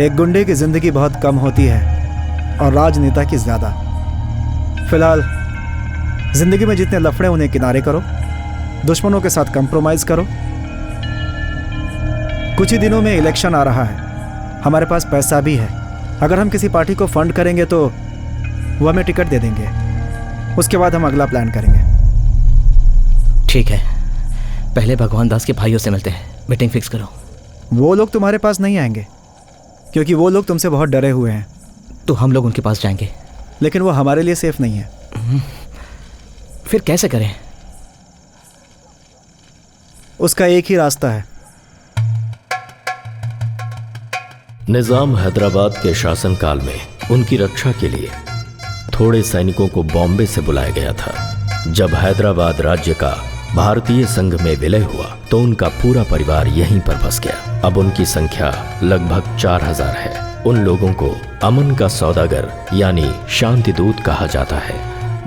एक गुंडे की जिंदगी बहुत कम होती है और राजनेता की ज्यादा। फिलहाल जिंदगी में जितने लफड़े उन्हें किनारे करो, दुश्मनों के साथ कंप्रोमाइज करो। कुछ ही दिनों में इलेक्शन आ रहा है, हमारे पास पैसा भी है। अगर हम किसी पार्टी को फंड करेंगे तो वो हमें टिकट दे देंगे। उसके बाद हम अगला प्लान करेंगे। ठीक है, पहले भगवान दास के भाइयों से मिलते हैं। मीटिंग फिक्स करो। वो लोग तुम्हारे पास नहीं आएंगे, क्योंकि वो लोग तुमसे बहुत डरे हुए हैं। तो हम लोग उनके पास जाएंगे, लेकिन वो हमारे लिए सेफ नहीं है। फिर कैसे करें? उसका एक ही रास्ता है। निजाम हैदराबाद के शासनकाल में उनकी रक्षा के लिए थोड़े सैनिकों को बॉम्बे से बुलाया गया था। जब हैदराबाद राज्य का भारतीय संघ में विलय हुआ तो उनका पूरा परिवार यहीं पर बस गया। अब उनकी संख्या लगभग 4000 है। उन लोगों को अमन का सौदागर यानी शांति दूत कहा जाता है।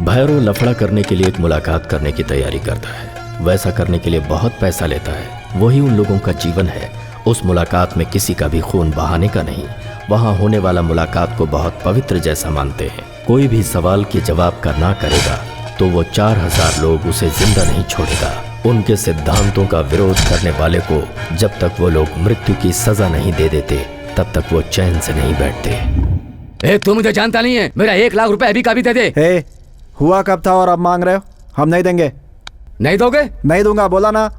भैरव लफड़ा करने के लिए एक मुलाकात करने की तैयारी करता है। वैसा करने के लिए बहुत पैसा लेता है। वही उन लोगों का जीवन है। उस मुलाकात में किसी का भी खून बहाने का नहीं। वहां होने वाला मुलाकात को बहुत पवित्र जैसा मानते हैं। कोई भी सवाल के जवाब का ना करेगा तो वो 4000 लोग उसे जिंदा नहीं छोड़ेगा। उनके सिद्धांतों का विरोध करने वाले को जब तक वो लोग मृत्यु की सजा नहीं दे देते तब तक वो चैन से नहीं बैठते। तू मुझे जानता नहीं है, मेरा 1 लाख रुपए अभी का भी दे दे। हुआ कब था और अब मांग रहे हो? हम नहीं देंगे। नहीं दोगे? नहीं दूंगा, बोला ना।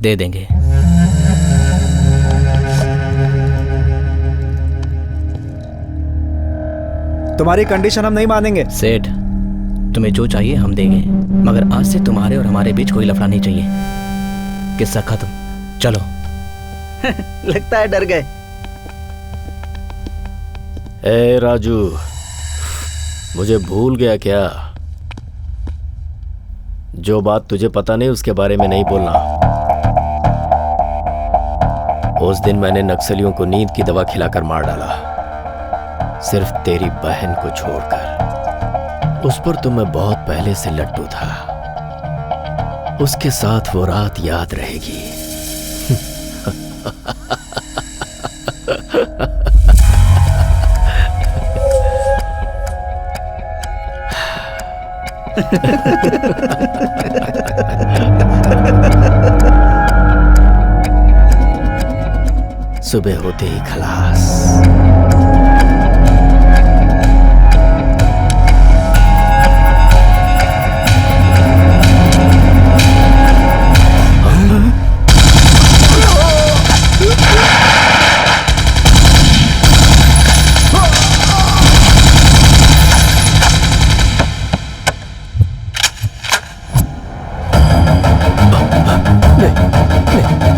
दे देंगे। तुम्हारी कंडीशन हम नहीं मानेंगे। सेठ, तुम्हें जो चाहिए हम देंगे, मगर आज से तुम्हारे और हमारे बीच कोई लफड़ा नहीं चाहिए। किस्सा खत्म, चलो। लगता है डर गए। ए राजू, मुझे भूल गया क्या? जो बात तुझे पता नहीं उसके बारे में नहीं बोलना। उस दिन मैंने नक्सलियों को नींद की दवा खिलाकर मार डाला, सिर्फ तेरी बहन को छोड़कर। उस पर तो मैं बहुत पहले से लट्टू था। उसके साथ वो रात याद रहेगी। सुबह होते ही खलास।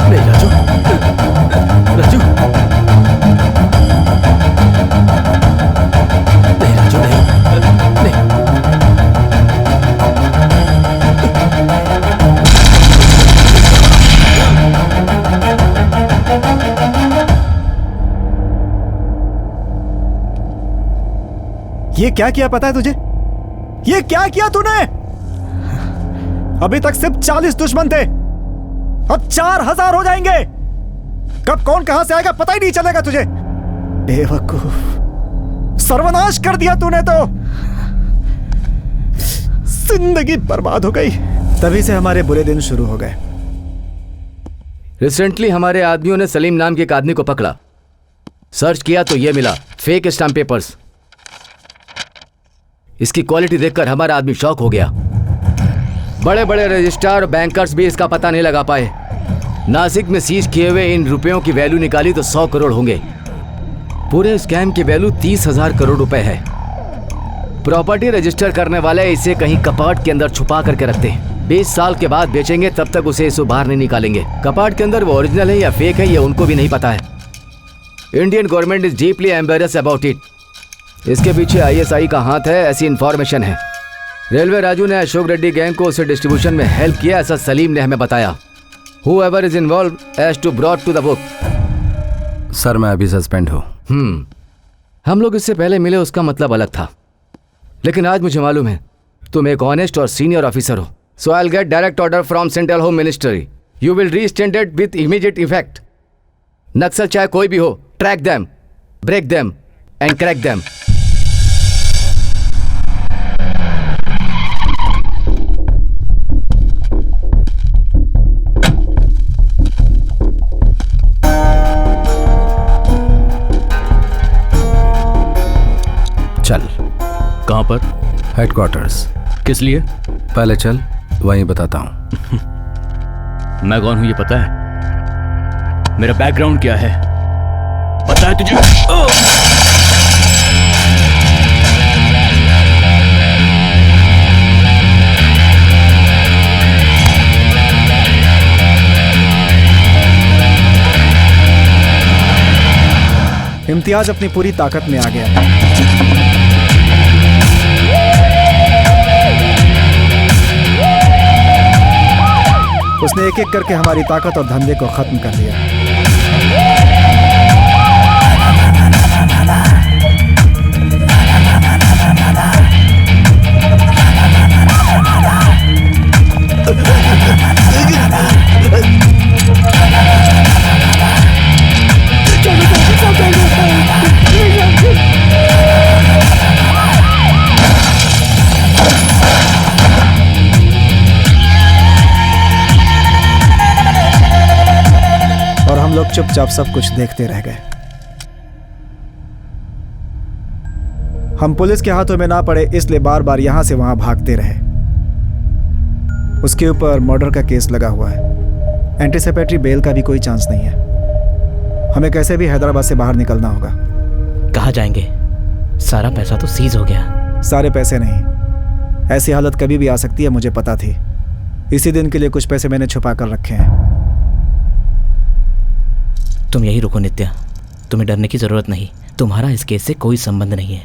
नहीं राजू, राजू। ये क्या किया पता है तुझे? ये क्या किया तूने? अभी तक सिर्फ 40 दुश्मन थे, अब 4000 हो जाएंगे। कब कौन कहां से आएगा पता ही नहीं चलेगा तुझे। बेवकूफ, सर्वनाश कर दिया तूने तो। जिंदगी बर्बाद हो गई। तभी से हमारे बुरे दिन शुरू हो गए। रिसेंटली हमारे आदमियों ने सलीम नाम के एक आदमी को पकड़ा। सर्च किया तो ये मिला, फेक स्टैम्प पेपर्स। इसकी क्वालिटी देखकर हमारा आदमी शॉक हो गया। बड़े बड़े रजिस्ट्रार और बैंकर्स भी इसका पता नहीं लगा पाए। नासिक में सीज किए हुए इन रुपयों की वैल्यू निकाली तो 100 करोड़ होंगे। पूरे स्कैम की वैल्यू 30,000 करोड़ रुपए है। प्रॉपर्टी रजिस्टर करने वाले इसे कहीं कपाट के अंदर छुपा करके रखते हैं। 20 साल के बाद बेचेंगे तब तक उसे इससे बाहर नहीं निकालेंगे। कपाट के अंदर वो ओरिजिनल है या फेक है ये उनको भी नहीं पता है। Indian government is deeply embarrass about it. इसके पीछे ISI का हाथ है, ऐसी इंफॉर्मेशन है। रेलवे राजू ने अशोक रेड्डी गैंग को उसे डिस्ट्रीब्यूशन में हेल्प किया, ऐसा सलीम ने हमें बताया। Whoever is involved has to brought to the book. Sir मैं अभी सस्पेंड हूँ। हम लोग इससे पहले मिले उसका मतलब अलग था, लेकिन आज मुझे मालूम है तुम एक ऑनेस्ट और सीनियर ऑफिसर हो। So I'll get direct order from Central Home Ministry. You will re-stand it with immediate effect. नक्सल चाहे कोई भी हो, track them, break them and crack them. चल। कहाँ पर? हेडक्वार्टर्स। किस लिए? पहले चल, वहीं बताता हूँ। मैं कौन हूं ये पता है? मेरा बैकग्राउंड क्या है पता है तुझे? इम्तियाज अपनी पूरी ताकत में आ गया। उसने एक एक करके हमारी ताकत और धंधे को खत्म कर दिया। और हम लोग चुपचाप सब कुछ देखते रह गए। हम पुलिस के हाथों में ना पड़े इसलिए बार बार यहां से वहां भागते रहे। उसके ऊपर मर्डर का केस लगा हुआ है। एंटीसिपेटरी बेल का भी कोई चांस नहीं है। हमें कैसे भी हैदराबाद से बाहर निकलना होगा। कहाँ जाएंगे? सारा पैसा तो सीज हो गया। सारे पैसे नहीं, ऐसी हालत कभी भी आ सकती है, मुझे पता थी। इसी दिन के लिए कुछ पैसे मैंने छुपा कर रखे हैं। तुम यही रुको नित्या, तुम्हें डरने की जरूरत नहीं। तुम्हारा इस केस से कोई संबंध नहीं है।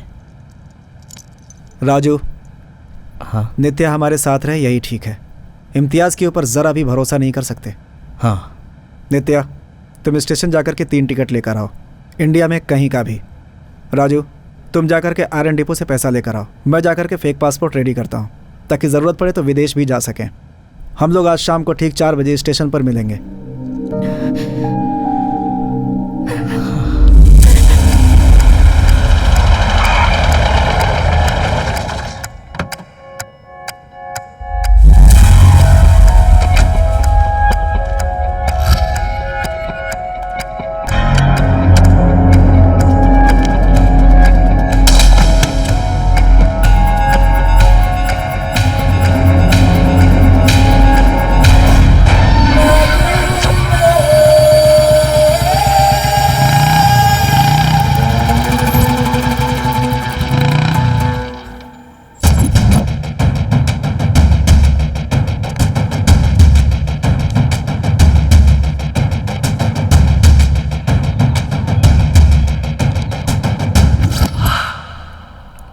राजू। हाँ? नित्या हमारे साथ रहे यही ठीक है। इम्तियाज के ऊपर जरा भी भरोसा नहीं कर सकते। हाँ। नित्या, तुम स्टेशन जाकर के 3 टिकट लेकर आओ, इंडिया में कहीं का भी। राजू, तुम जाकर के आयरन डिपो से पैसा लेकर आओ। मैं जाकर के फेक पासपोर्ट रेडी करता हूँ ताकि ज़रूरत पड़े तो विदेश भी जा सकें। हम लोग आज शाम को ठीक 4 बजे स्टेशन पर मिलेंगे।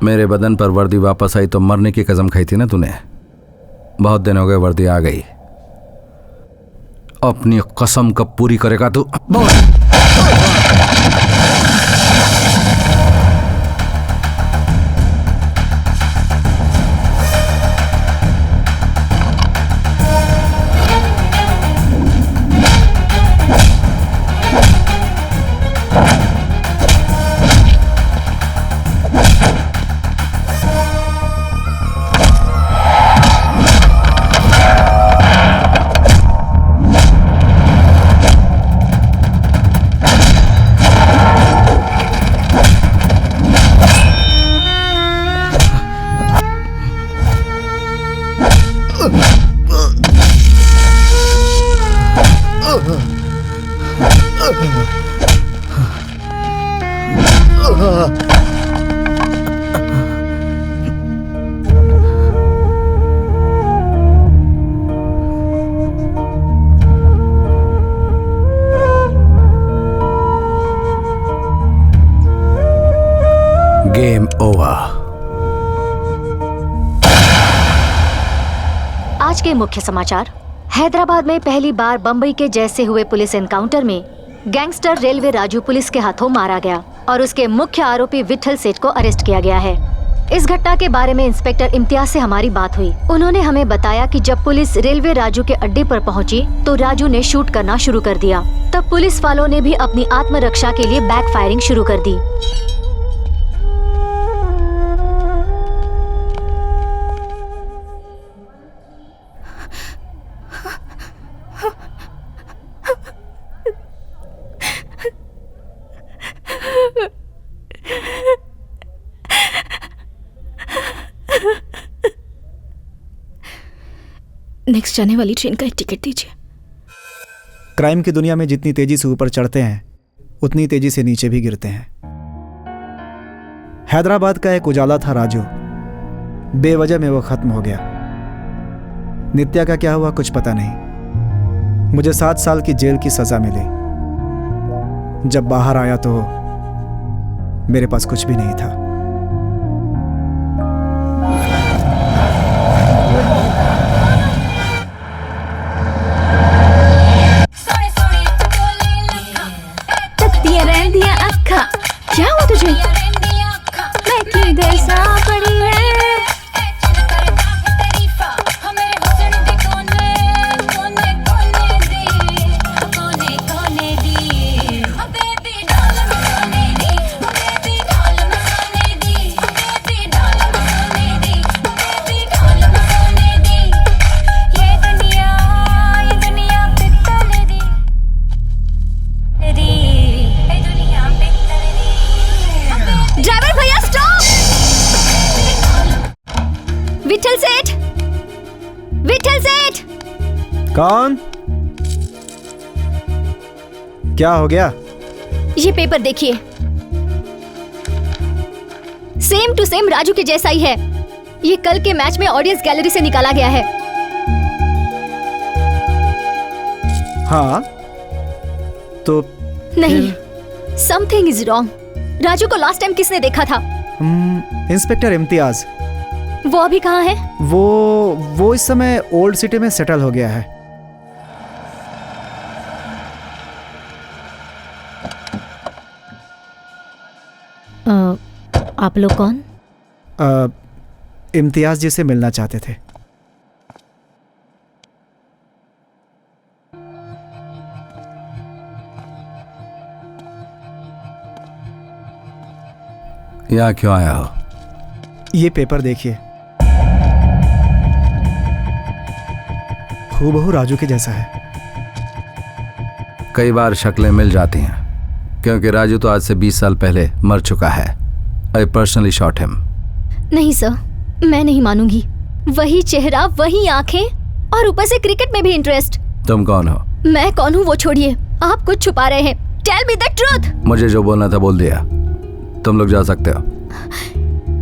मेरे बदन पर वर्दी वापस आई तो मरने की कसम खाई थी ना तूने। बहुत दिन हो गए, वर्दी आ गई। अपनी कसम कब पूरी करेगा तू? Game over. आज के मुख्य समाचार। हैदराबाद में पहली बार बम्बई के जैसे हुए पुलिस एनकाउंटर में गैंगस्टर रेलवे राजू पुलिस के हाथों मारा गया और उसके मुख्य आरोपी विठल सेठ को अरेस्ट किया गया है। इस घटना के बारे में इंस्पेक्टर इम्तियाज से हमारी बात हुई। उन्होंने हमें बताया कि जब पुलिस रेलवे राजू के अड्डे पर पहुंची तो राजू ने शूट करना शुरू कर दिया। तब पुलिस वालों ने भी अपनी आत्मरक्षा के लिए बैक फायरिंग शुरू कर दी। नेक्स्ट जाने वाली ट्रेन का एक टिकट दीजिए। क्राइम की दुनिया में जितनी तेजी से ऊपर चढ़ते हैं उतनी तेजी से नीचे भी गिरते हैं। हैदराबाद का एक उजाला था राजू, बेवजह में वो खत्म हो गया। नित्या का क्या हुआ कुछ पता नहीं। मुझे 7 साल की जेल की सजा मिली। जब बाहर आया तो मेरे पास कुछ भी नहीं था। क्या हुआ तुझे? मैं किधर सा पड़ी है? कौन? क्या हो गया? ये पेपर देखिए, सेम टू सेम राजू के जैसा ही है। ये कल के मैच में ऑडियंस गैलरी से निकाला गया है। हाँ तो नहीं, समथिंग इज रॉन्ग। राजू को लास्ट टाइम किसने देखा था? इंस्पेक्टर इम्तियाज। वो अभी कहाँ है? वो इस समय ओल्ड सिटी में सेटल हो गया है। आप लोग कौन? इम्तियाज जी से मिलना चाहते थे। यहाँ क्यों आया हो? ये पेपर देखिए, हूबहू राजू के जैसा है। कई बार शक्लें मिल जाती हैं, क्योंकि राजू तो आज से 20 साल पहले मर चुका है। I personally shot him. नहीं सर, मैं नहीं मानूंगी। वही चेहरा, वही आंखें और ऊपर से क्रिकेट में भी इंटरेस्ट। तुम कौन हो? मैं कौन हूँ वो छोड़िए, आप कुछ छुपा रहे हैं। Tell me the truth. मुझे जो बोलना था बोल दिया, तुम लोग जा सकते हो।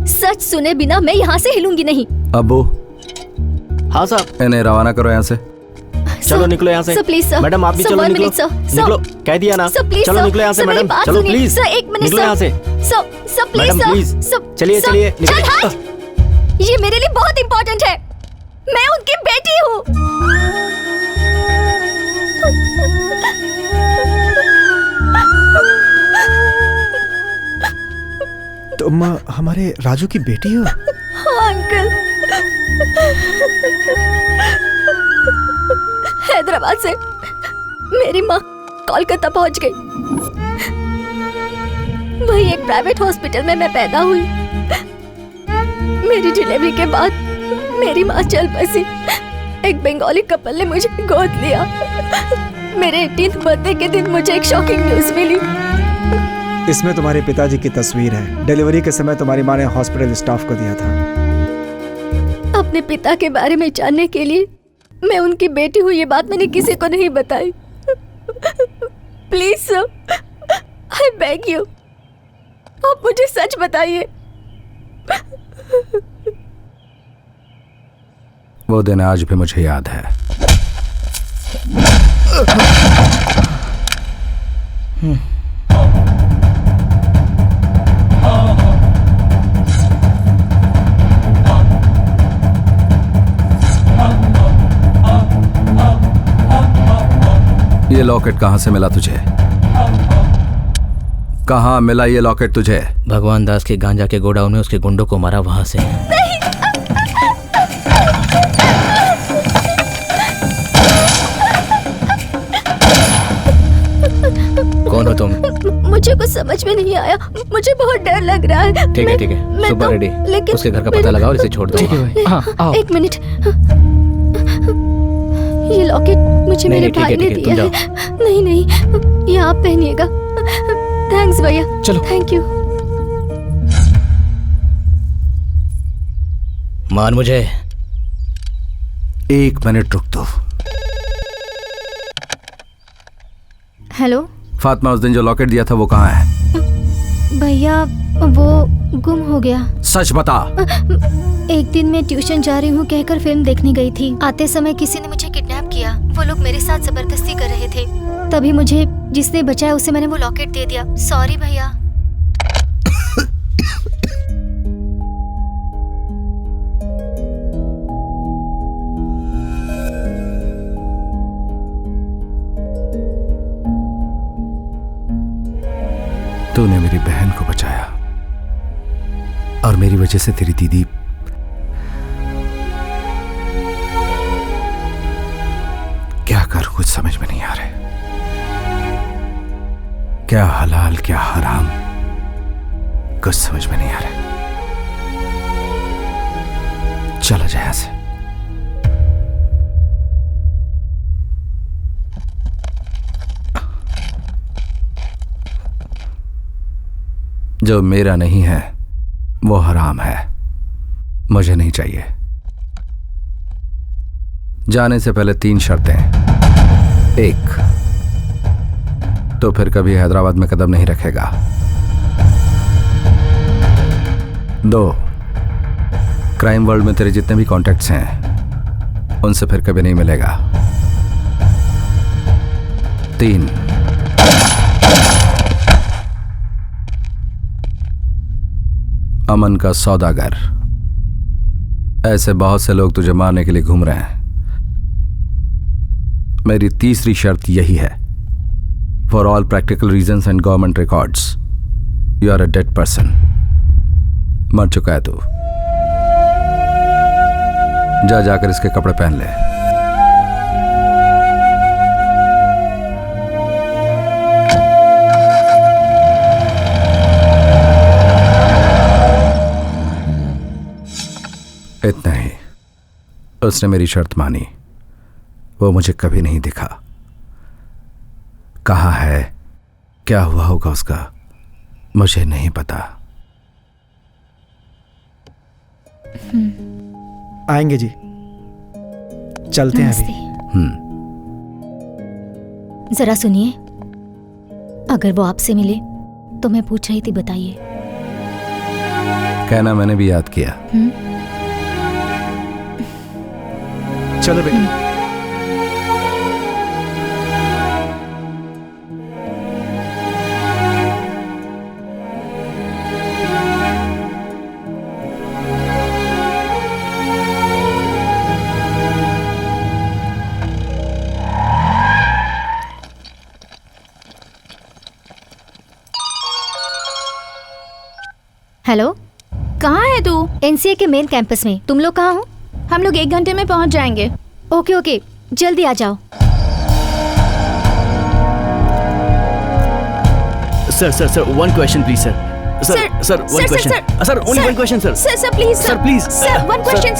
सच सुने बिना मैं यहाँ से हिलूंगी नहीं। अब्बू। हाँ साहब। इन्हें रवाना करो यहाँ से। चलो निकलो यहाँ से। Sir please sir. मैडम आप भी चलो, निकलो। निकलो, कह दिया ना। चलो निकलो यहाँ से मैडम। चलो प्लीज। सर एक मिनट। निकलो यहाँ से। Sir please madam please. चलिए चलिए। ये मेरे लिए बहुत इम्पोर्टेंट है। मैं उनकी बेटी हूँ। तुम हमारे राजू की बेटी हो? हाँ अंकल। हैदराबाद से मेरी माँ कोलकाता पहुंच गई। वही एक प्राइवेट हॉस्पिटल में मैं पैदा हुई। मेरी डिलीवरी के बाद मेरी माँ चल बसी। एक बंगाली कपल ने मुझे गोद लिया। मेरे 18th बर्थडे के दिन मुझे एक शॉकिंग न्यूज मिली। इसमें तुम्हारे पिताजी की तस्वीर है। डिलीवरी के समय तुम्हारी माँ ने हॉस्पिटल स्टाफ को दिया था। अपने पिता के बारे में जानने के लिए मैं उनकी बेटी हूँ, ये बात मैंने किसी को नहीं बताई। Please sir, I beg you, आप मुझे सच बताइए। वो दिन आज भी मुझे याद है। ये लॉकेट कहां से मिला तुझे? कहां मिला ये लॉकेट तुझे? भगवान दास के गांजा के गोडाउन में उसके गुंडों को मारा, वहां से। कौन हो तुम? मुझे कुछ समझ में नहीं आया, मुझे बहुत डर लग रहा है। ठीक है ठीक है, सुबह रेडी। लेकिन उसके घर का पता लगाओ और इसे छोड़ दो। ठीक है भाई। हाँ, आओ। एक मिनट, ये लॉकेट मुझे मेरे भाई ने दिया है। नहीं नहीं, ये आप पहनिएगा। थैंक्स भैया। चलो। Thank you. मान मुझे। 1 मिनट रुक दो। हेलो फातिमा, उस दिन जो लॉकेट दिया था वो कहाँ है? भैया, वो गुम हो गया। सच बता। एक दिन मैं ट्यूशन जा रही हूँ कहकर फिल्म देखने गई थी। आते समय किसी ने मुझे किडनैप किया। वो लोग मेरे साथ जबरदस्ती कर रहे थे। तभी मुझे जिसने बचाया उसे मैंने वो लॉकेट दे दिया। सॉरी भैया। तूने मेरी बहन को बचाया और मेरी वजह से तेरी दीदी क्या करूं कुछ समझ में नहीं आ रहा। क्या हलाल क्या हराम कुछ समझ में नहीं आ रहा। चला जाए यहां से। जो मेरा नहीं है वो हराम है, मुझे नहीं चाहिए। जाने से पहले 3 शर्तें। 1, तो फिर कभी हैदराबाद में कदम नहीं रखेगा। 2, क्राइम वर्ल्ड में तेरे जितने भी कॉन्टैक्ट्स हैं उनसे फिर कभी नहीं मिलेगा। 3, अमन का सौदागर। ऐसे बहुत से लोग तुझे मारने के लिए घूम रहे हैं। मेरी तीसरी शर्त यही है, for all practical reasons and government records, you are a dead person. मर चुका है तू। जाकर इसके कपड़े पहन ले। इतना ही। उसने मेरी शर्त मानी। वो मुझे कभी नहीं दिखा। कहाँ है, क्या हुआ होगा उसका, मुझे नहीं पता। आएंगे जी, चलते हैं अभी। जरा सुनिए, अगर वो आपसे मिले तो मैं पूछ रही थी, बताइए। कहना मैंने भी याद किया। चलो बेटा। हेलो, कहाँ है तू? एनसीए के मेन कैंपस में। तुम लोग कहाँ हो? हम लोग 1 घंटे में पहुँच जाएंगे। ओके ओके, जल्दी आ जाओ। Sir 1 question please sir. Sir 1 question sir, only 1 question sir. Sir please sir please sir 1 question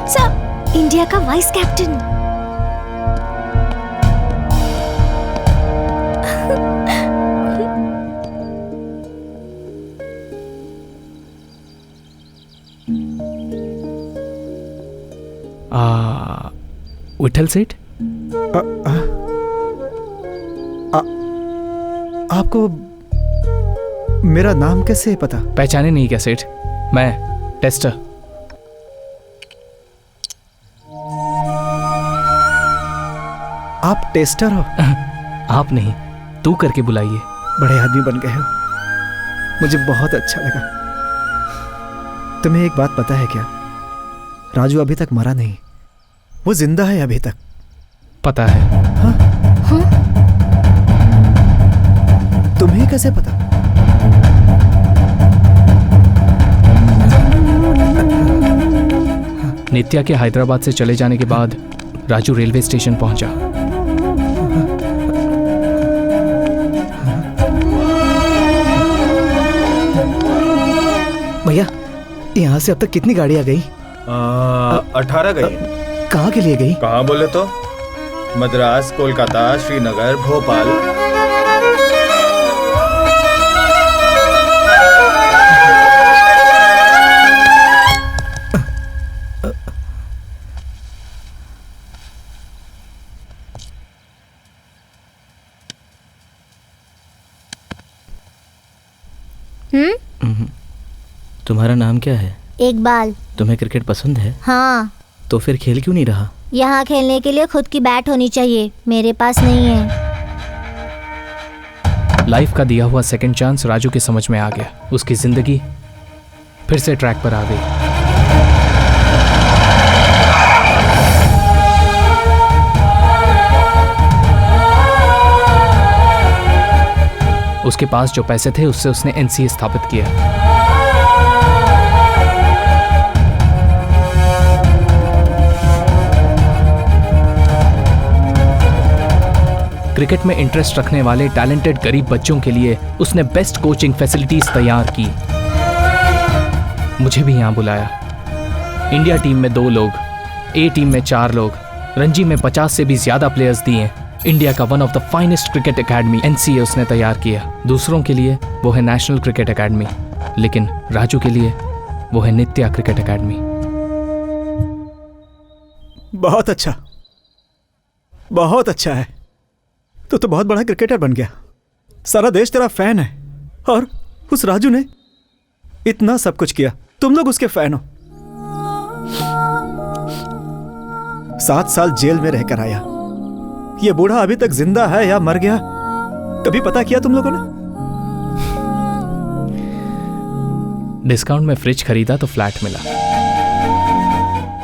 sir. India का वाइस कैप्टन। विठल सेठ? आपको मेरा नाम कैसे पता? पहचाने नहीं क्या सेठ? मैं टेस्टर। आप टेस्टर हो? आप नहीं, तू करके बुलाइए। बड़े आदमी बन गए हो, मुझे बहुत अच्छा लगा। तुम्हें एक बात पता है क्या? राजू अभी तक मरा नहीं, वो जिंदा है अभी तक। पता है। हाँ? हाँ? तुम्हें कैसे पता? नित्या के हैदराबाद से चले जाने के बाद राजू रेलवे स्टेशन पहुंचा। भैया, यहाँ से अब तक कितनी गाड़ियाँ गई? 18 गई। कहाँ के लिए गई? कहाँ बोले तो? मद्रास, कोलकाता, श्रीनगर, भोपाल। तुम्हारा नाम क्या है? इकबाल। तुम्हें क्रिकेट पसंद है? हाँ। तो फिर खेल क्यों नहीं रहा? यहाँ खेलने के लिए खुद की बैट होनी चाहिए, मेरे पास नहीं है। लाइफ का दिया हुआ सेकंड चांस राजू के समझ में आ गया। उसकी जिंदगी फिर से ट्रैक पर आ गई। उसके पास जो पैसे थे उससे उसने एनसीए स्थापित किया। क्रिकेट में इंटरेस्ट रखने वाले टैलेंटेड गरीब बच्चों के लिए उसने बेस्ट कोचिंग फैसिलिटीज तैयार की। मुझे भी यहां बुलाया। इंडिया टीम में 2 लोग, ए टीम में 4 लोग, रणजी में 50 से भी ज्यादा प्लेयर्स दिए। इंडिया का one of the finest cricket academy NCA उसने तैयार किया। दूसरों के लिए वो है नेशनल क्रिकेट एकेडमी, लेकिन राजू के लिए वो है नित्या क्रिकेट एकेडमी। बहुत अच्छा, बहुत अच्छा है। तो बहुत बड़ा क्रिकेटर बन गया। सारा देश तेरा फैन है और उस राजू ने इतना सब कुछ किया, तुम लोग उसके फैन हो। 7 साल जेल में रहकर आया। ये बूढ़ा अभी तक जिंदा है या मर गया, कभी पता किया तुम लोगों ने? डिस्काउंट में फ्रिज खरीदा तो फ्लैट मिला।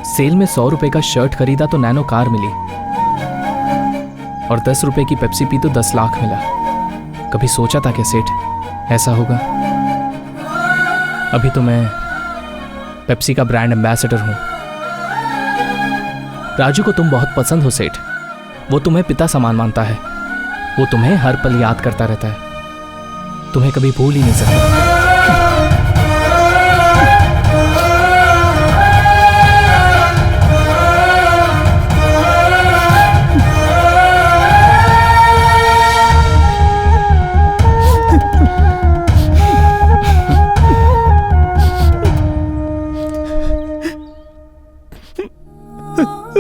सेल में 100 रुपए का शर्ट खरीदा तो नैनो कार मिली। और 10 रुपए की पेप्सी पी तो 10 लाख मिला। कभी सोचा था क्या सेठ ऐसा होगा? अभी तो मैं पेप्सी का ब्रांड एम्बेसडर हूं। राजू को तुम बहुत पसंद हो सेठ। वो तुम्हें पिता समान मानता है। वो तुम्हें हर पल याद करता रहता है। तुम्हें कभी भूल ही नहीं सकता।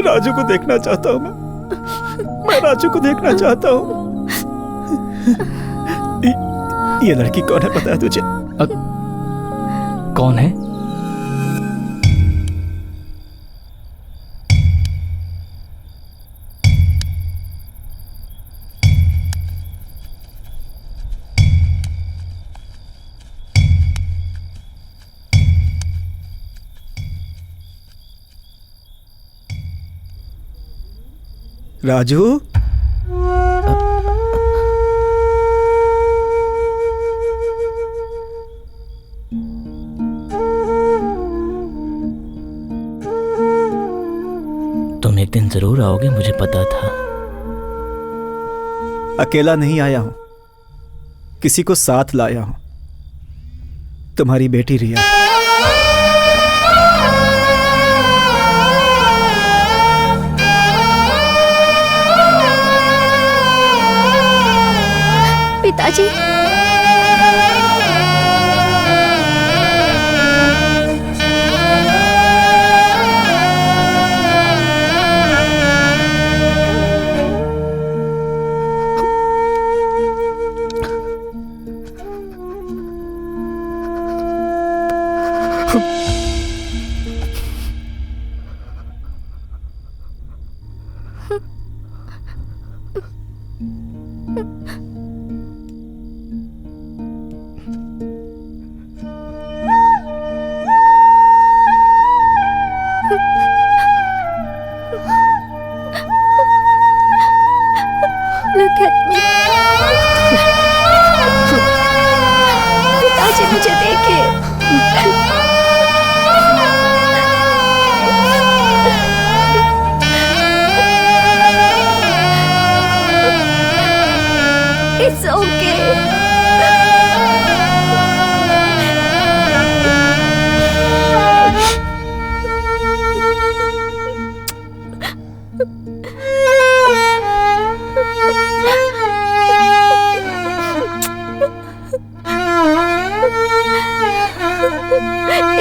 राजू को देखना चाहता हूं मैं राजू को देखना चाहता हूं। ये लड़की कौन है पता है तुझे? कौन है? राजू, तुम एक दिन जरूर आओगे, मुझे पता था। अकेला नहीं आया हूं, किसी को साथ लाया हूं। तुम्हारी बेटी रिया। पिताजी, Look at me. पिताजी मुझे देखिए। It's okay.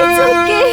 It's okay.